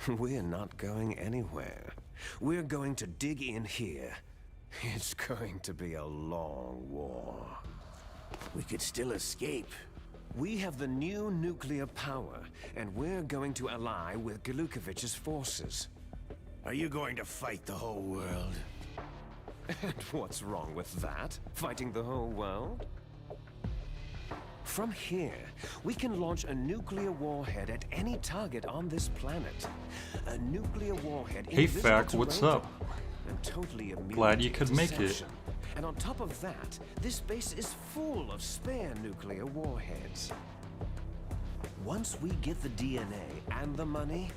We're not going anywhere. We're going to dig in here. It's going to be a long war. We could still escape. We have the new nuclear power, and we're going to ally with Golukovich's forces. Are you going to fight the whole world? And what's wrong with that? Fighting the whole world? From here, we can launch a nuclear warhead at any target on this planet. A nuclear warhead Hey, invisible Fac, to what's radar, up? and totally immune Glad you to could make it. deception. And on top of that, this base is full of spare nuclear warheads. Once we get the DNA and the money,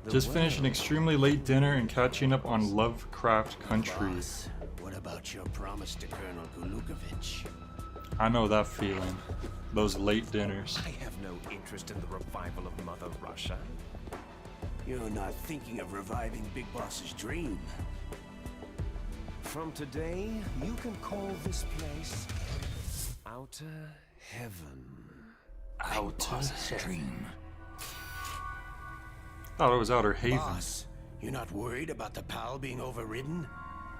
the Just finished an world- extremely late dinner and catching up on Lovecraft Country. Boss, what about your promise to Colonel Golukovich? I know that feeling. Those late dinners. I have no interest in the revival of Mother Russia. You're not thinking of reviving Big Boss's dream. From today, you can call this place Outer Heaven. Outer Heaven. Thought it was Outer Haven. Boss, you're not worried about the PAL being overridden?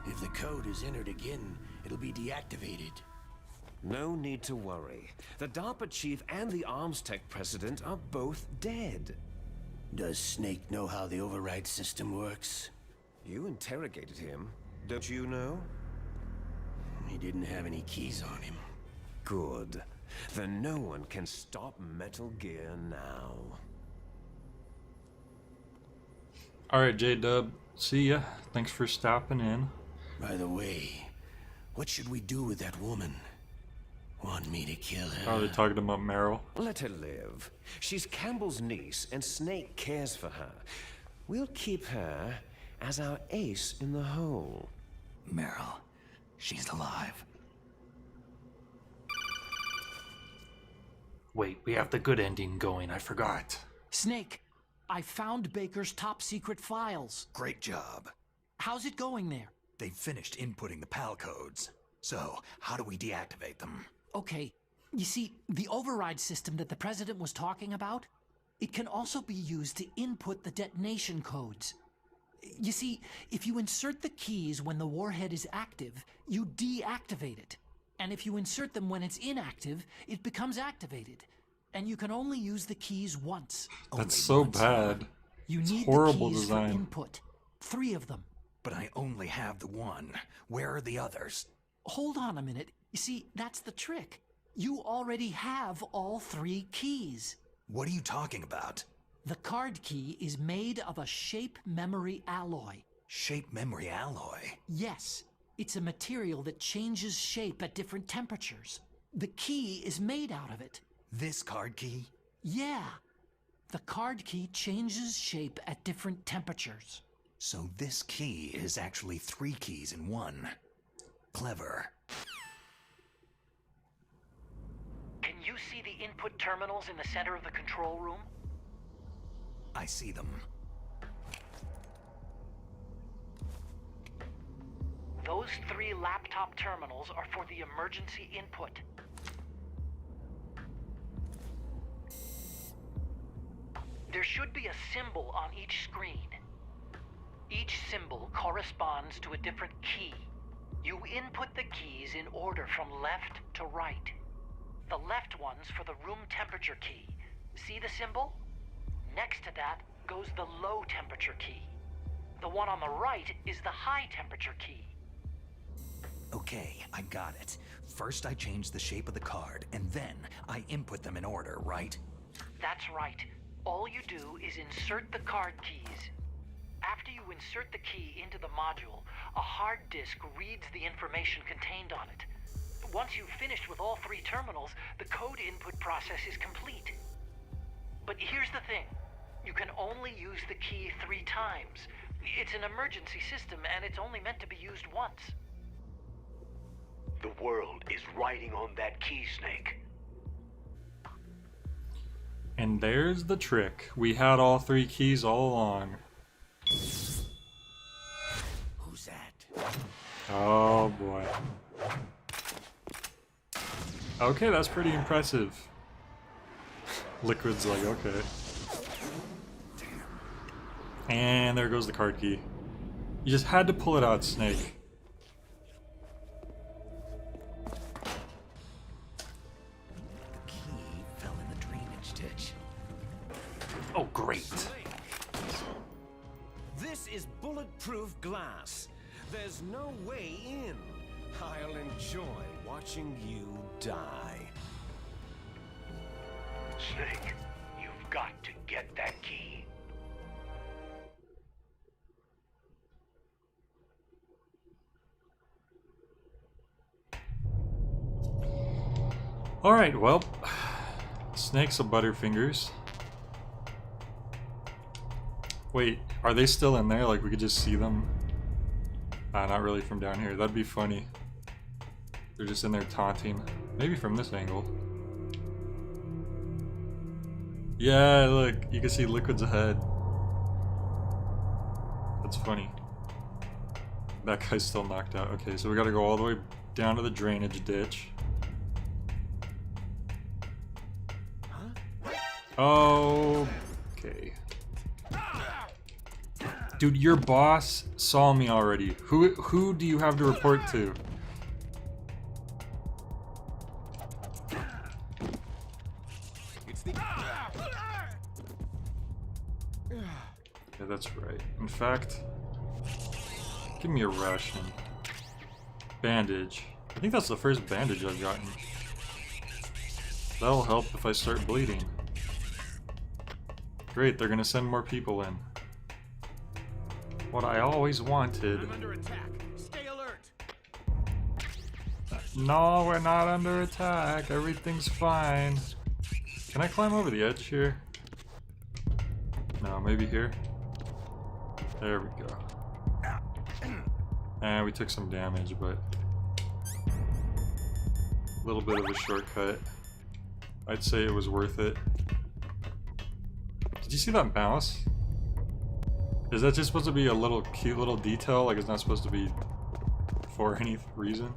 If the code is entered again, it'll be deactivated. No need to worry. The DARPA chief and the Arms Tech president are both dead. Does Snake know how the override system works? You interrogated him, don't you know? He didn't have any keys on him. Good. Then no one can stop Metal Gear now. Alright, J-Dub. See ya. Thanks for stopping in. By the way, what should we do with that woman? Want me to kill her? Oh, they're talking about Meryl. Let her live. She's Campbell's niece, and Snake cares for her. We'll keep her as our ace in the hole. Meryl, she's alive. Wait, we have the good ending going, I forgot. Snake, I found Baker's top secret files. Great job. How's it going there? They've finished inputting the PAL codes. So, how do we deactivate them? Okay, you see, the override system that the president was talking about, It can also be used to input the detonation codes. You see, if you insert the keys when the warhead is active, you deactivate it. And if you insert them when it's inactive, it becomes activated. And you can only use the keys once. That's so bad. You It's need horrible the keys design. for input. 3 of them. But I only have the one. Where are the others? Hold on a minute. You see, that's the trick. You already have all 3 keys. What are you talking about? The card key is made of a shape memory alloy. Shape memory alloy? Yes, it's a material that changes shape at different temperatures. The key is made out of it. This card key? Yeah. The card key changes shape at different temperatures. So this key is actually 3 keys in one. Clever. Can you see the input terminals in the center of the control room? I see them. Those 3 laptop terminals are for the emergency input. There should be a symbol on each screen. Each symbol corresponds to a different key. You input the keys in order from left to right. The left one's for the room temperature key. See the symbol? Next to that goes the low temperature key. The one on the right is the high temperature key. Okay, I got it. First I change the shape of the card, and then I input them in order, right? That's right. All you do is insert the card keys. After you insert the key into the module, a hard disk reads the information contained on it. Once you've finished with all 3 terminals, the code input process is complete. But here's the thing. You can only use the key 3 times. It's an emergency system, and it's only meant to be used once. The world is riding on that key, Snake. And there's the trick. We had all 3 keys all along. Who's that? Oh boy. Okay, that's pretty impressive. Liquid's like, okay. And there goes the card key. You just had to pull it out, Snake. The key fell in the drainage ditch. Oh, great. This is bulletproof glass. There's no way in. I'll enjoy watching you die. Snake, you've got to get that key. Alright, well, Snake's a Butterfingers. Wait, are they still in there? Like, we could just see them? Not really from down here. That'd be funny. They're just in there taunting. Maybe from this angle. Yeah, look, you can see Liquid's ahead. That's funny. That guy's still knocked out. Okay, so we gotta go all the way down to the drainage ditch. Okay. Dude, your boss saw me already. Who do you have to report to? Yeah, that's right. In fact, give me a ration. Bandage. I think that's the first bandage I've gotten. That'll help if I start bleeding. Great, they're gonna send more people in. What I always wanted. I'm under attack. Stay alert. No, we're not under attack. Everything's fine. Can I climb over the edge here? No, maybe here? There we go. And we took some damage, but a little bit of a shortcut. I'd say it was worth it. Did you see that mouse? Is that just supposed to be a little cute little detail? Like it's not supposed to be for any reason?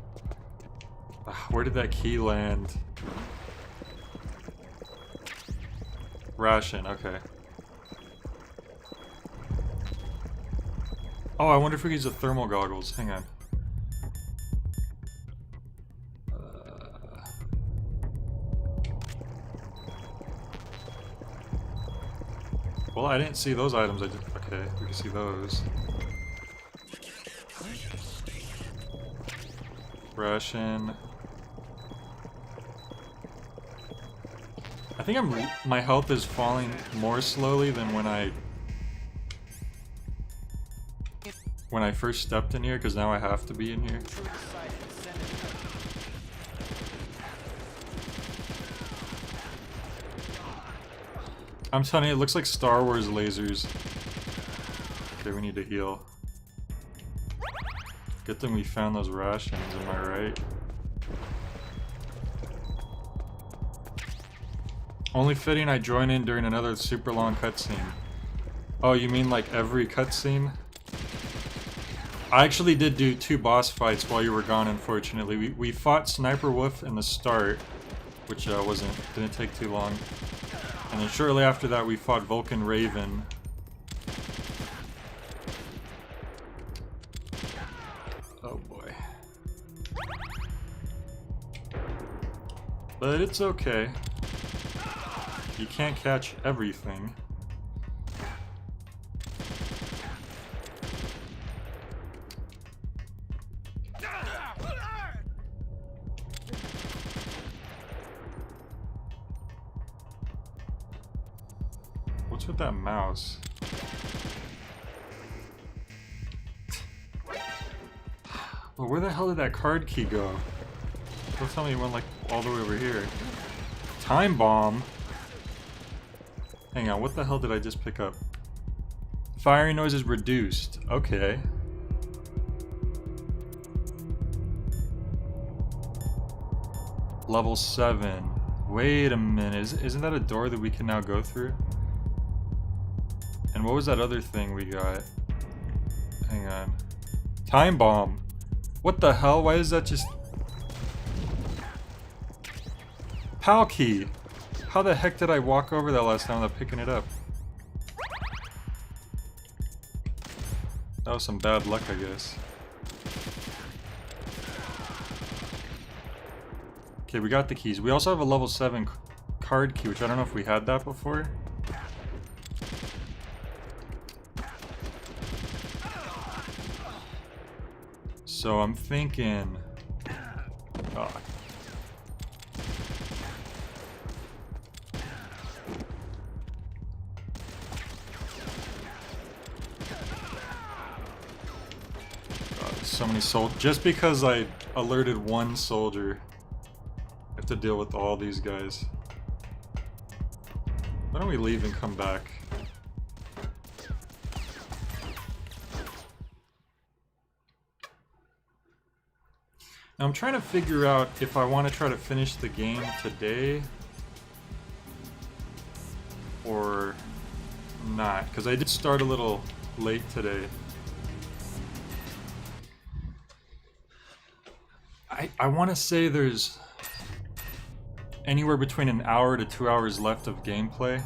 Where did that key land? Ration, okay. Oh, I wonder if we could use the thermal goggles. Hang on. Well, I didn't see those items. Okay, we can see those. Ration. I think my health is falling more slowly than when I first stepped in here, because now I have to be in here. I'm telling you, it looks like Star Wars lasers. Okay, we need to heal. Good thing we found those rations, am I right? Only fitting I join in during another super long cutscene. Oh, you mean like every cutscene? I actually did do 2 boss fights while you were gone, unfortunately. We fought Sniper Wolf in the start, which didn't take too long. And then shortly after that we fought Vulcan Raven. Oh boy. But it's okay. You can't catch everything. What's with that mouse? Well, where the hell did that card key go? Don't tell me it went like all the way over here. Time bomb? Hang on, what the hell did I just pick up? Firing noise is reduced. Okay. Level 7. Wait a minute, isn't that a door that we can now go through? And what was that other thing we got? Hang on. Time bomb. What the hell? Why is that just... PAL key. How the heck did I walk over that last time without picking it up? That was some bad luck, I guess. Okay, we got the keys. We also have a level 7 card key, which I don't know if we had that before. So I'm thinking... Oh. So many soldiers. Just because I alerted one soldier, I have to deal with all these guys. Why don't we leave and come back? Now I'm trying to figure out if I want to try to finish the game today or not, because I did start a little late today. I want to say there's anywhere between an hour to 2 hours left of gameplay,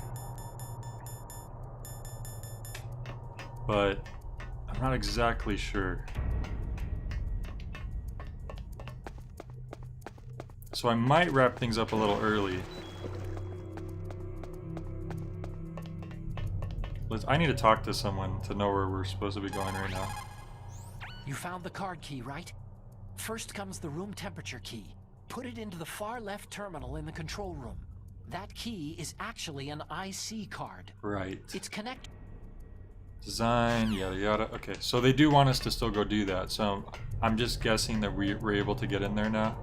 but I'm not exactly sure. So I might wrap things up a little early. I need to talk to someone to know where we're supposed to be going right now. You found the card key, right? First comes the room temperature key. Put it into the far left terminal in the control room. That key is actually an IC card. Right. It's connected. Design, yada yada. Okay, so they do want us to still go do that. So I'm just guessing that we're able to get in there now.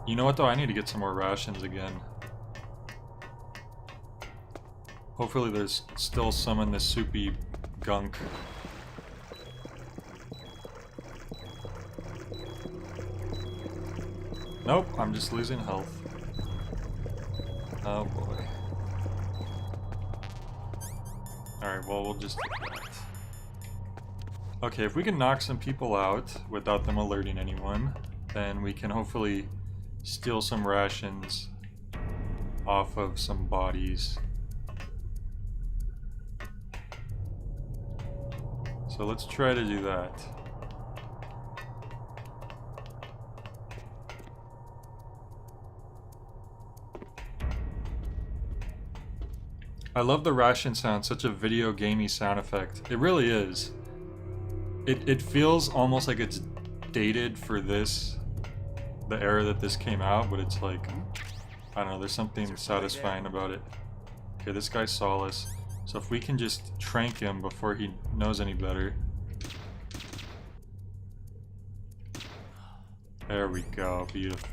You know what though? I need to get some more rations again. Hopefully there's still some in this soupy gunk. Nope, I'm just losing health. Oh boy. Alright, well we'll just take that. Okay, if we can knock some people out without them alerting anyone, then we can hopefully steal some rations off of some bodies. So let's try to do that. I love the ration sound, such a video gamey sound effect. It really is. It feels almost like it's dated for this, the era that this came out, but it's like, I don't know, there's something satisfying about it. Okay, this guy's Solace. So if we can just trank him before he knows any better. There we go, beautiful.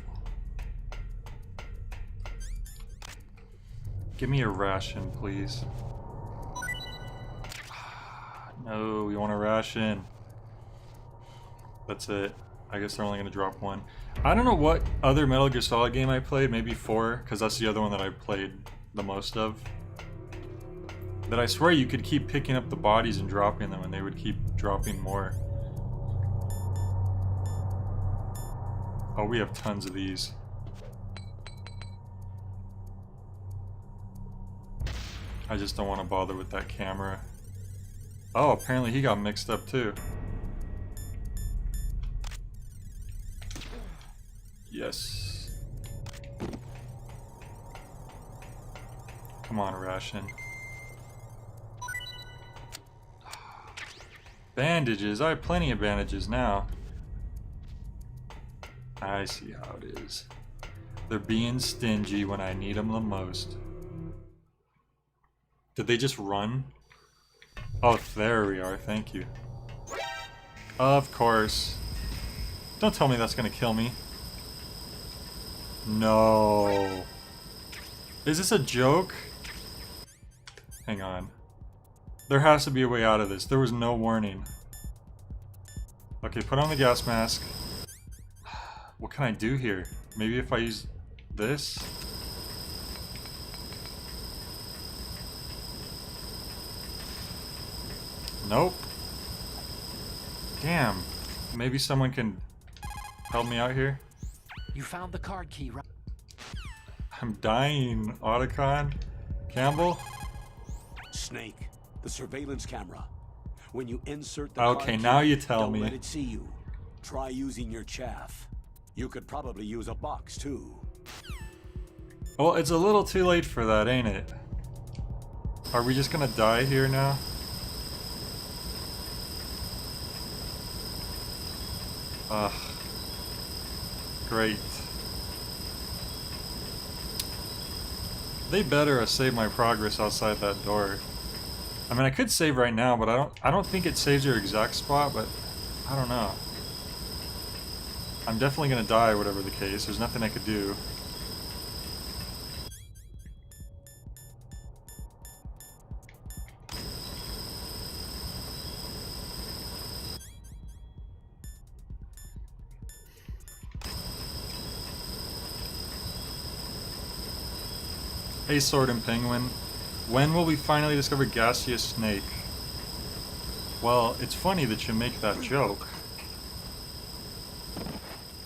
Give me a ration, please. No, we want a ration. That's it. I guess they're only gonna drop one. I don't know what other Metal Gear Solid game I played, maybe 4, because that's the other one that I played the most of. That I swear you could keep picking up the bodies and dropping them and they would keep dropping more. Oh, we have tons of these. I just don't want to bother with that camera. Oh, apparently he got mixed up too. Yes. Come on, ration. Bandages. I have plenty of bandages now. I see how it is. They're being stingy when I need them the most. Did they just run? Oh, there we are. Thank you. Of course. Don't tell me that's gonna kill me. No. Is this a joke? Hang on. There has to be a way out of this. There was no warning. Okay, put on the gas mask. What can I do here? Maybe if I use this? Nope. Damn. Maybe someone can help me out here? You found the card key, right? I'm dying, Otacon. Campbell? Snake, the surveillance camera. When you insert the okay, card now key, you tell don't me. let it see you. Try using your chaff. You could probably use a box too. Well, it's a little too late for that, ain't it? Are we just gonna die here now? Ugh. Great. They better have saved my progress outside that door. I mean, I could save right now, but I don't think it saves your exact spot, but I don't know. I'm definitely gonna die, whatever the case. There's nothing I could do. Hey, Sword and Penguin. When will we finally discover Gaseous Snake? Well, it's funny that you make that joke.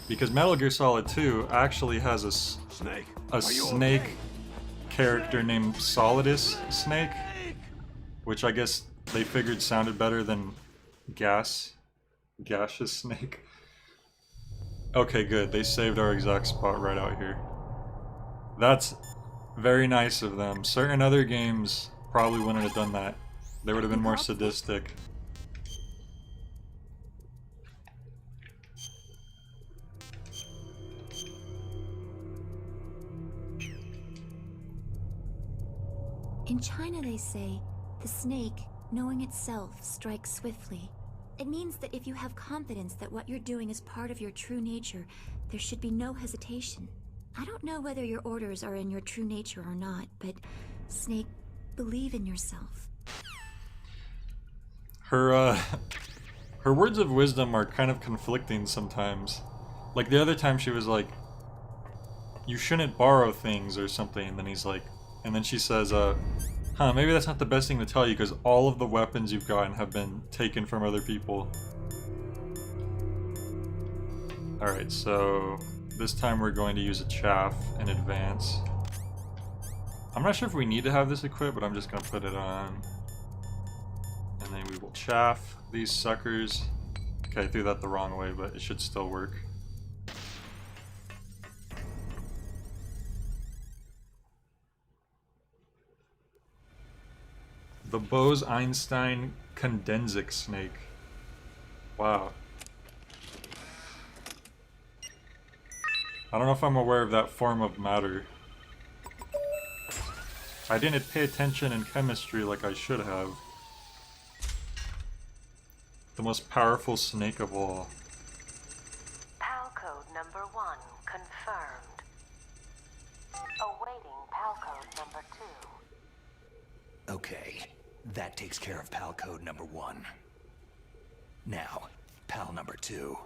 Because Metal Gear Solid 2 actually has a snake character named Solidus Snake, which I guess they figured sounded better than Gaseous Snake. Okay, good. They saved our exact spot right out here. That's very nice of them. Certain other games probably wouldn't have done that. They would have been more sadistic. In China, they say, the snake, knowing itself, strikes swiftly. It means that if you have confidence that what you're doing is part of your true nature, there should be no hesitation. I don't know whether your orders are in your true nature or not, but, Snake, believe in yourself. Her words of wisdom are kind of conflicting sometimes. Like the other time she was like, you shouldn't borrow things or something, and then he's like, and then she says, maybe that's not the best thing to tell you because all of the weapons you've gotten have been taken from other people. Alright, so this time we're going to use a chaff in advance. I'm not sure if we need to have this equipped, but I'm just gonna put it on. And then we will chaff these suckers. Okay, I threw that the wrong way, but it should still work. The Bose-Einstein condensic snake. Wow. I don't know if I'm aware of that form of matter. I didn't pay attention in chemistry like I should have. The most powerful snake of all. PAL code number 1 confirmed. Awaiting PAL code number 2. Okay, that takes care of PAL code number 1. Now, PAL number 2,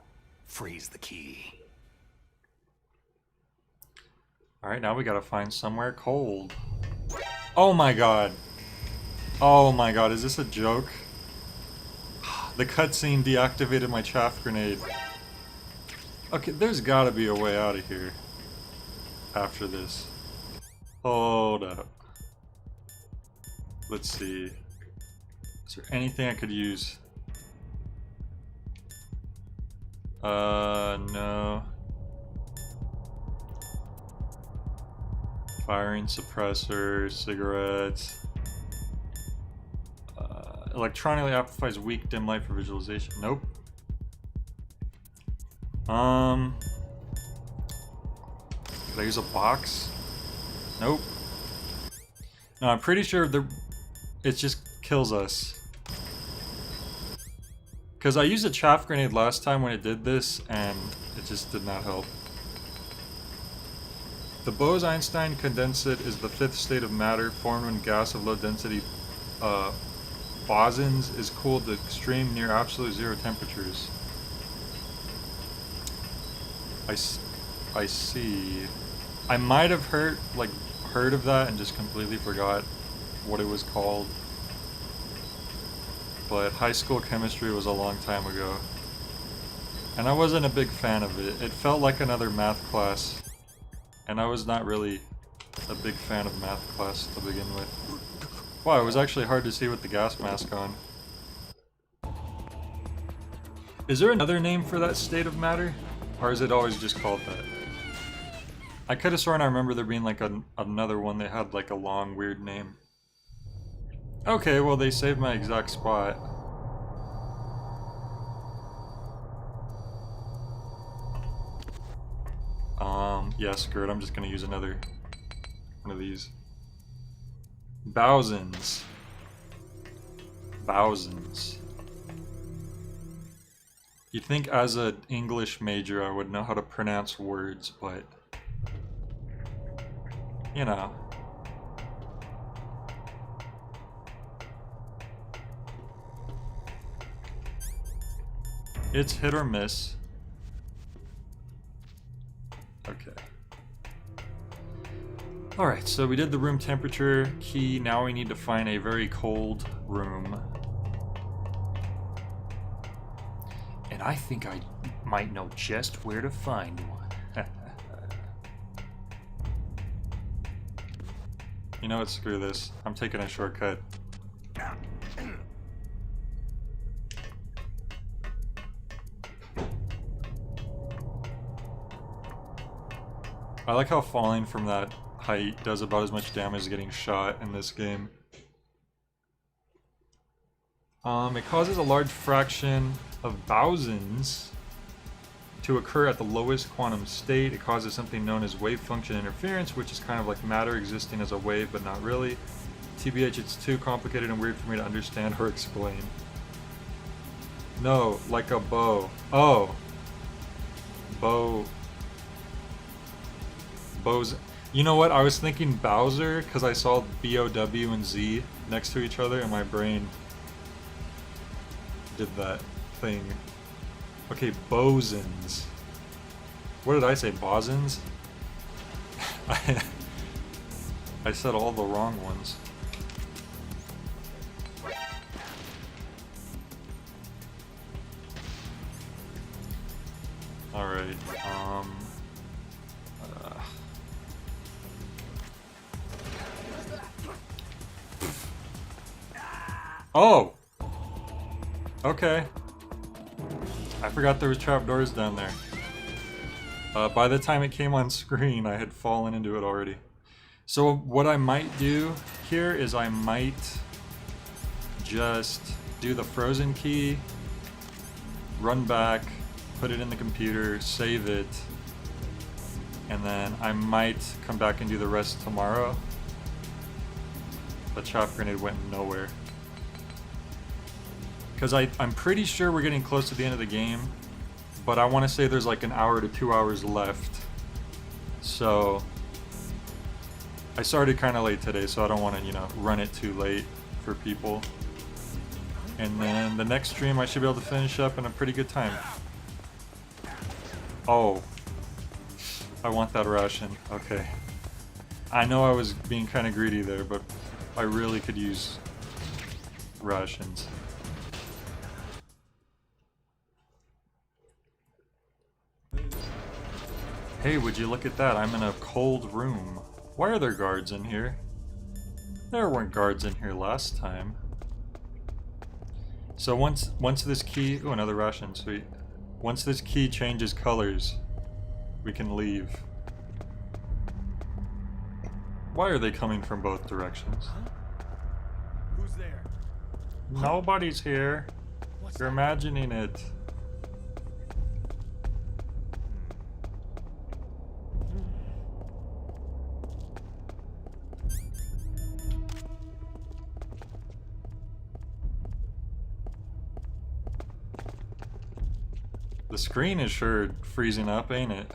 freeze the key. Alright, now we gotta find somewhere cold. Oh my god! Oh my god, is this a joke? The cutscene deactivated my chaff grenade. Okay, there's gotta be a way out of here. After this. Hold up. Let's see. Is there anything I could use? No. Firing suppressors, cigarettes. Electronically amplifies weak dim light for visualization. Nope. Could I use a box? Nope. No, I'm pretty sure it just kills us. Because I used a chaff grenade last time when it did this, and it just did not help. The Bose-Einstein condensate is the 5th state of matter formed when gas of low density bosons is cooled to extreme near absolute zero temperatures. I see. I might have heard of that and just completely forgot what it was called. But high school chemistry was a long time ago. And I wasn't a big fan of it. It felt like another math class. And I was not really a big fan of math class to begin with. Wow, it was actually hard to see with the gas mask on. Is there another name for that state of matter? Or is it always just called that? I could have sworn I remember there being like another one that had like a long weird name. Okay, well they saved my exact spot. Yeah, screw it, I'm just gonna use another one of these. Thousands. Thousands. You'd think as an English major I would know how to pronounce words, but... you know. It's hit or miss. Okay. Alright, so we did the room temperature key. Now we need to find a very cold room. And I think I might know just where to find one. You know what, screw this. I'm taking a shortcut. I like how falling from that height does about as much damage as getting shot in this game. It causes a large fraction of thousands to occur at the lowest quantum state. It causes something known as wave function interference, which is kind of like matter existing as a wave, but not really. TBH, it's too complicated and weird for me to understand or explain. No, like a bow. Oh. Bow. Bows. You know what? I was thinking Bowser because I saw B-O-W and Z next to each other and my brain did that thing. Okay, bosons. What did I say? Bosons? I said all the wrong ones. Alright, Oh! Okay. I forgot there was trapdoors down there. By the time it came on screen, I had fallen into it already. So what I might do here is I might just do the frozen key, run back, put it in the computer, save it, and then I might come back and do the rest tomorrow. The trap grenade went nowhere. Because I'm pretty sure we're getting close to the end of the game, but I want to say there's like an hour to 2 hours left. So I started kind of late today, so I don't want to, you know, run it too late for people. And then the next stream I should be able to finish up in a pretty good time. Oh. I want that ration. Okay. I know I was being kind of greedy there, but I really could use rations. Hey, would you look at that? I'm in a cold room. Why are there guards in here? There weren't guards in here last time. So once this key... Oh, another ration, sweet. Once this key changes colors, we can leave. Why are they coming from both directions? Who's there? Nobody's here. You're imagining it. The screen is sure freezing up, ain't it?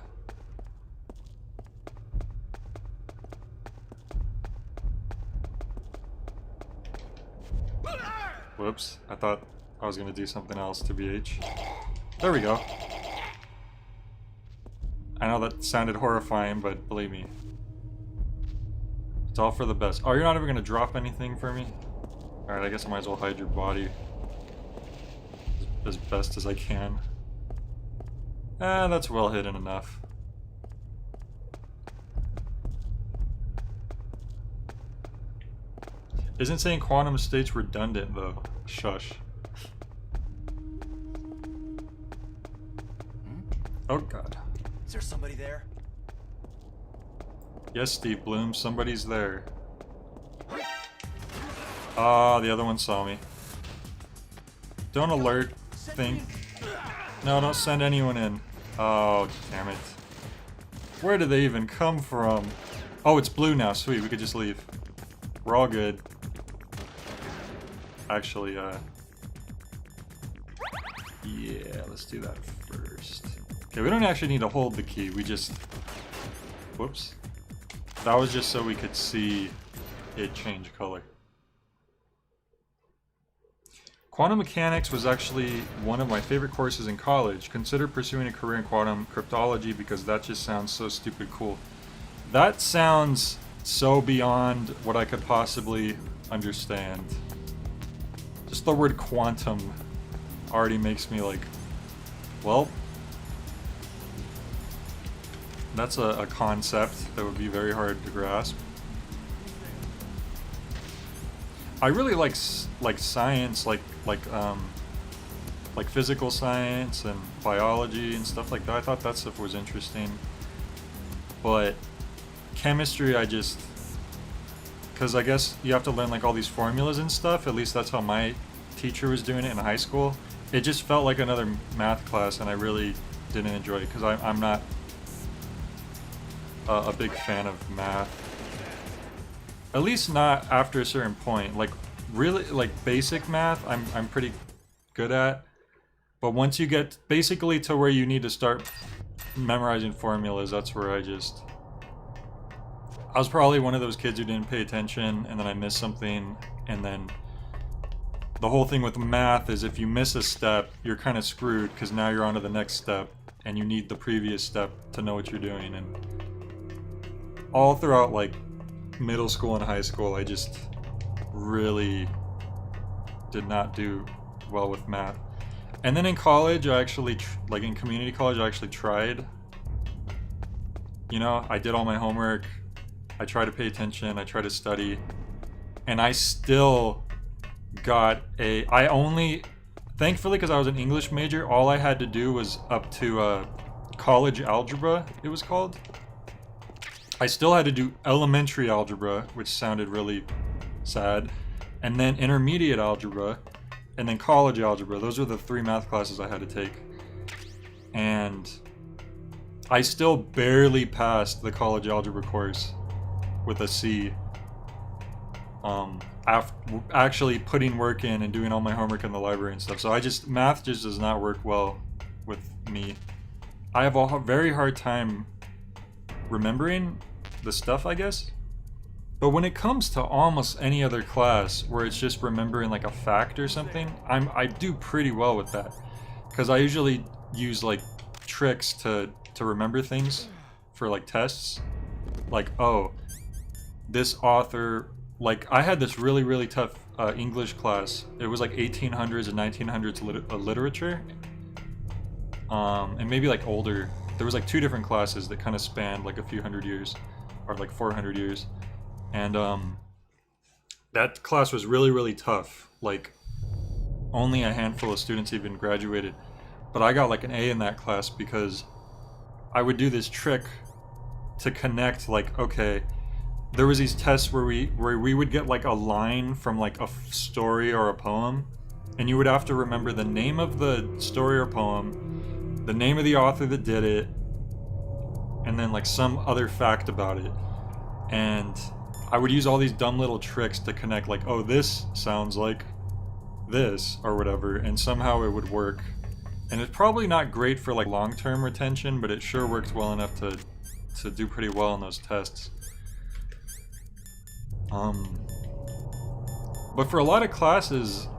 Whoops, I thought I was gonna do something else to BH. There we go. I know that sounded horrifying, but believe me, it's all for the best. Oh, you're not even gonna drop anything for me? Alright, I guess I might as well hide your body as best as I can. That's well hidden enough. Isn't saying quantum state's redundant though. Shush. Oh god. Is there somebody there? Yes, Steve Bloom, somebody's there. Ah, the other one saw me. Don't alert. Think. No, don't send anyone in. Oh, damn it. Where did they even come from? Oh, it's blue now. Sweet, we could just leave. We're all good. Actually, yeah, let's do that first. Okay, we don't actually need to hold the key. We just... Whoops. That was just so we could see it change color. Quantum mechanics was actually one of my favorite courses in college. Consider pursuing a career in quantum cryptology because that just sounds so stupid cool. That sounds so beyond what I could possibly understand. Just the word quantum already makes me like, well, that's a concept that would be very hard to grasp. I really like science, like physical science and biology and stuff like that. I thought that stuff was interesting. But chemistry, I just, because I guess you have to learn like all these formulas and stuff. At least that's how my teacher was doing it in high school. It just felt like another math class, and I really didn't enjoy it because I'm not a big fan of math. At least not after a certain point. Like really, like basic math, I'm pretty good at. But once you get basically to where you need to start memorizing formulas, that's where I was probably one of those kids who didn't pay attention, and then I missed something, and then the whole thing with math is if you miss a step, you're kind of screwed because now you're on to the next step, and you need the previous step to know what you're doing. And all throughout like middle school and high school, I just really did not do well with math. And then in college, I actually, like in community college, I actually tried. You know, I did all my homework, I tried to pay attention, I tried to study, and I still got a... Thankfully, because I was an English major, all I had to do was up to college algebra, it was called. I still had to do elementary algebra, which sounded really sad, and then intermediate algebra, and then college algebra. Those were the 3 math classes I had to take. And I still barely passed the college algebra course with a C. After actually putting work in and doing all my homework in the library and stuff. So math just does not work well with me. I have a very hard time remembering the stuff, I guess. But when it comes to almost any other class where it's just remembering like a fact or something, I do pretty well with that. Because I usually use like tricks to remember things for like tests. Like, oh, this author... Like, I had this really, really tough English class. It was like 1800s and 1900s literature. And maybe like older. There was like 2 different classes that kind of spanned like a few hundred years. Or like 400 years. And that class was really, really tough. Like, only a handful of students even graduated. But I got like an A in that class because I would do this trick to connect, like, okay... There was these tests where we would get like a line from like a story or a poem, and you would have to remember the name of the story or poem, the name of the author that did it, and then like some other fact about it. And I would use all these dumb little tricks to connect, like, oh, this sounds like this or whatever, and somehow it would work. And it's probably not great for like long-term retention, but it sure worked well enough to do pretty well in those tests. But for a lot of classes,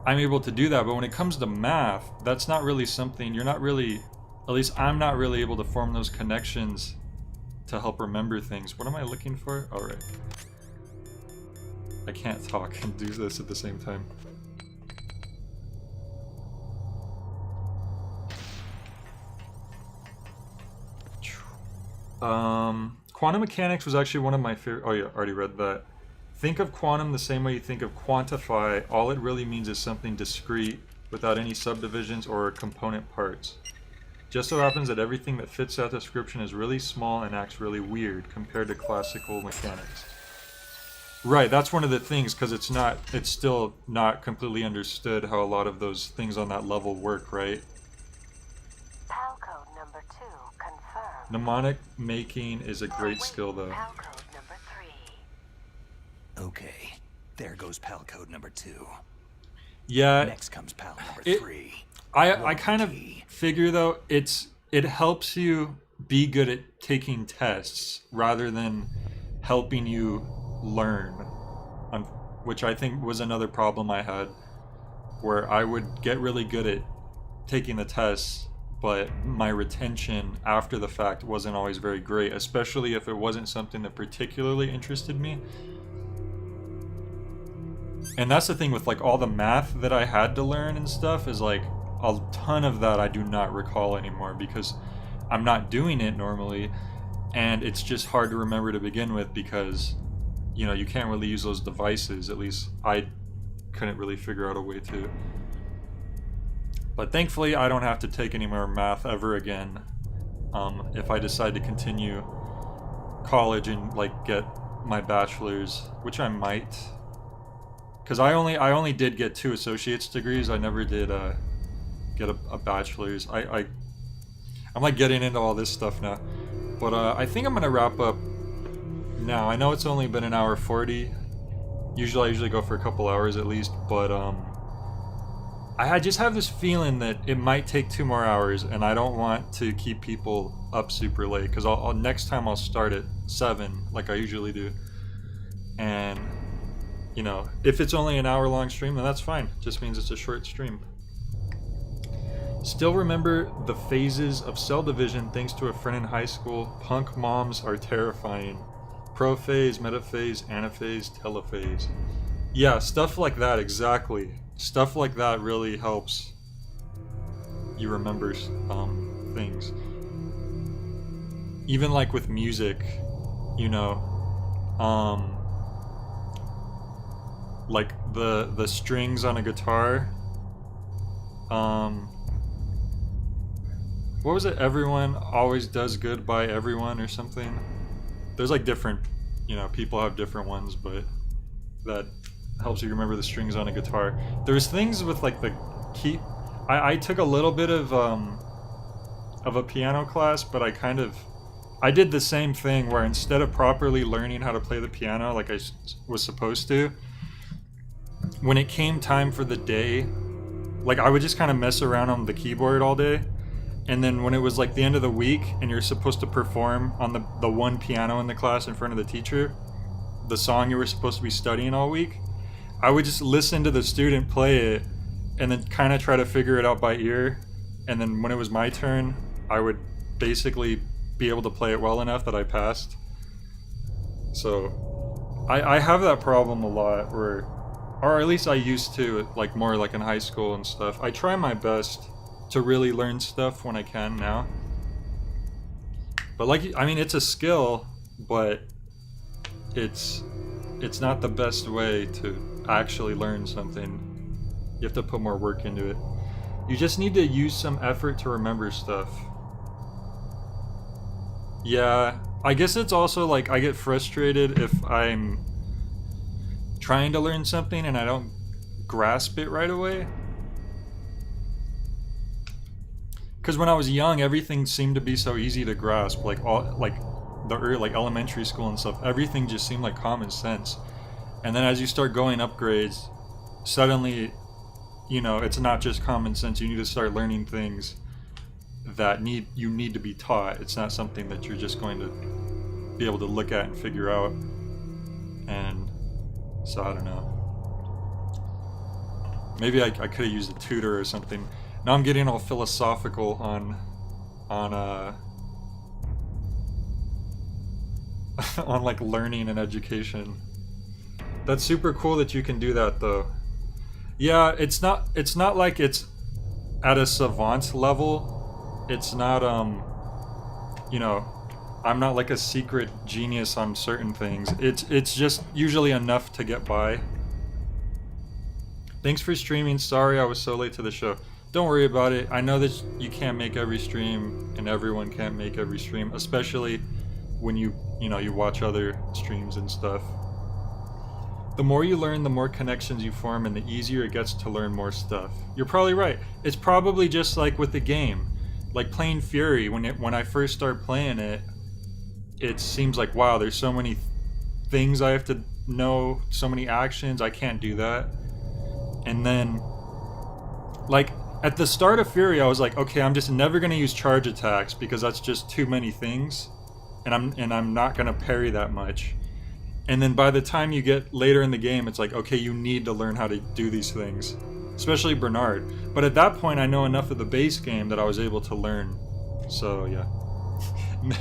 I'm able to do that, but when it comes to math, that's not really something, you're not really, at least I'm not really able to form those connections to help remember things. What am I looking for? All right. I can't talk and do this at the same time. Quantum mechanics was actually one of my favorite... Oh yeah, already read that. Think of quantum the same way you think of quantify. All it really means is something discrete, without any subdivisions or component parts. Just so happens that everything that fits that description is really small and acts really weird compared to classical mechanics. Right, that's one of the things, because it's still not completely understood how a lot of those things on that level work, right? PAL code number 2 confirmed. Mnemonic making is a great skill, though. PAL code number 3. Okay, there goes PAL code number 2. Yeah. Next comes PAL number 3. I kind of figure, though, it helps you be good at taking tests rather than helping you learn, which I think was another problem I had, where I would get really good at taking the tests, but my retention after the fact wasn't always very great, especially if it wasn't something that particularly interested me. And that's the thing with like all the math that I had to learn and stuff, is like a ton of that I do not recall anymore because I'm not doing it normally, and it's just hard to remember to begin with because, you know, you can't really use those devices. At least I couldn't really figure out a way to. But thankfully I don't have to take any more math ever again if I decide to continue college and like get my bachelor's, which I might. Because I only did get 2 associate's degrees. I never did get a bachelor's. I'm like getting into all this stuff now. But I think I'm gonna wrap up now. I know it's only been an hour 40. I usually go for a couple hours at least, but I just have this feeling that it might take 2 more hours, and I don't want to keep people up super late, because next time I'll start at 7 like I usually do. And you know, if it's only an hour-long stream, then that's fine. Just means it's a short stream. Still remember the phases of cell division thanks to a friend in high school. Punk moms are terrifying. Prophase, metaphase, anaphase, telophase. Yeah, stuff like that, exactly. Stuff like that really helps you remember things. Even like with music, you know, like the strings on a guitar. What was it? Everyone always does good by everyone or something. There's like different, you know, people have different ones, but that helps you remember the strings on a guitar. There's things with like the key. I took a little bit of a piano class, but I did the same thing where instead of properly learning how to play the piano like I was supposed to, when it came time for the day, like I would just kind of mess around on the keyboard all day. And then when it was like the end of the week and you're supposed to perform on the one piano in the class in front of the teacher, the song you were supposed to be studying all week, I would just listen to the student play it and then kind of try to figure it out by ear. And then when it was my turn, I would basically be able to play it well enough that I passed. So I have that problem a lot, where, or at least I used to, like more like in high school and stuff. I try my best to really learn stuff when I can now. But like, I mean, it's a skill, but it's not the best way to actually learn something. You have to put more work into it. You just need to use some effort to remember stuff. Yeah, I guess it's also like I get frustrated if I'm trying to learn something and I don't grasp it right away. Because when I was young, everything seemed to be so easy to grasp, like like elementary school and stuff. Everything just seemed like common sense. And then as you start going upgrades, suddenly, you know, it's not just common sense. You need to start learning things that you need to be taught. It's not something that you're just going to be able to look at and figure out. And so I don't know. Maybe I could have used a tutor or something. Now I'm getting all philosophical on on like learning and education. That's super cool that you can do that though. Yeah, it's not like it's at a savant level. It's not you know, I'm not like a secret genius on certain things. It's just usually enough to get by. Thanks for streaming. Sorry I was so late to the show. Don't worry about it. I know that you can't make every stream, and everyone can't make every stream, especially when you watch other streams and stuff. The more you learn, the more connections you form, and the easier it gets to learn more stuff. You're probably right. It's probably just like with the game. Like playing Fury, when I first started playing it, it seems like, wow, there's so many things I have to know, so many actions, I can't do that. And then, like, at the start of Fury, I was like, okay, I'm just never gonna use charge attacks because that's just too many things, and I'm not gonna parry that much. And then by the time you get later in the game, it's like, okay, you need to learn how to do these things, especially Bernard. But at that point, I know enough of the base game that I was able to learn. So yeah.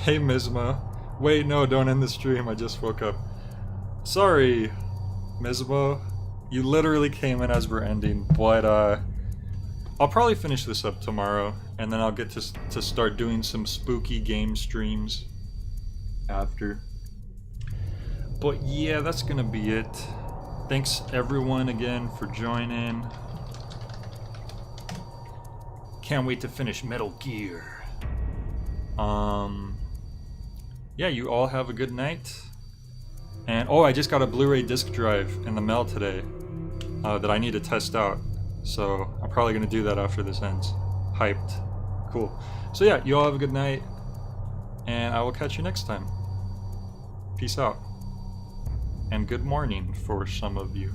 Hey Mizmo. Wait, no, don't end the stream. I just woke up. Sorry, Mizmo. You literally came in as we're ending, but I'll probably finish this up tomorrow, and then I'll get to start doing some spooky game streams after. But yeah, that's gonna be it. Thanks everyone again for joining. Can't wait to finish Metal Gear. Yeah, you all have a good night. And oh, I just got a Blu-ray disc drive in the mail today that I need to test out. So I'm probably gonna do that after this ends. Hyped. Cool. So yeah, you all have a good night, and I will catch you next time. Peace out. And good morning for some of you.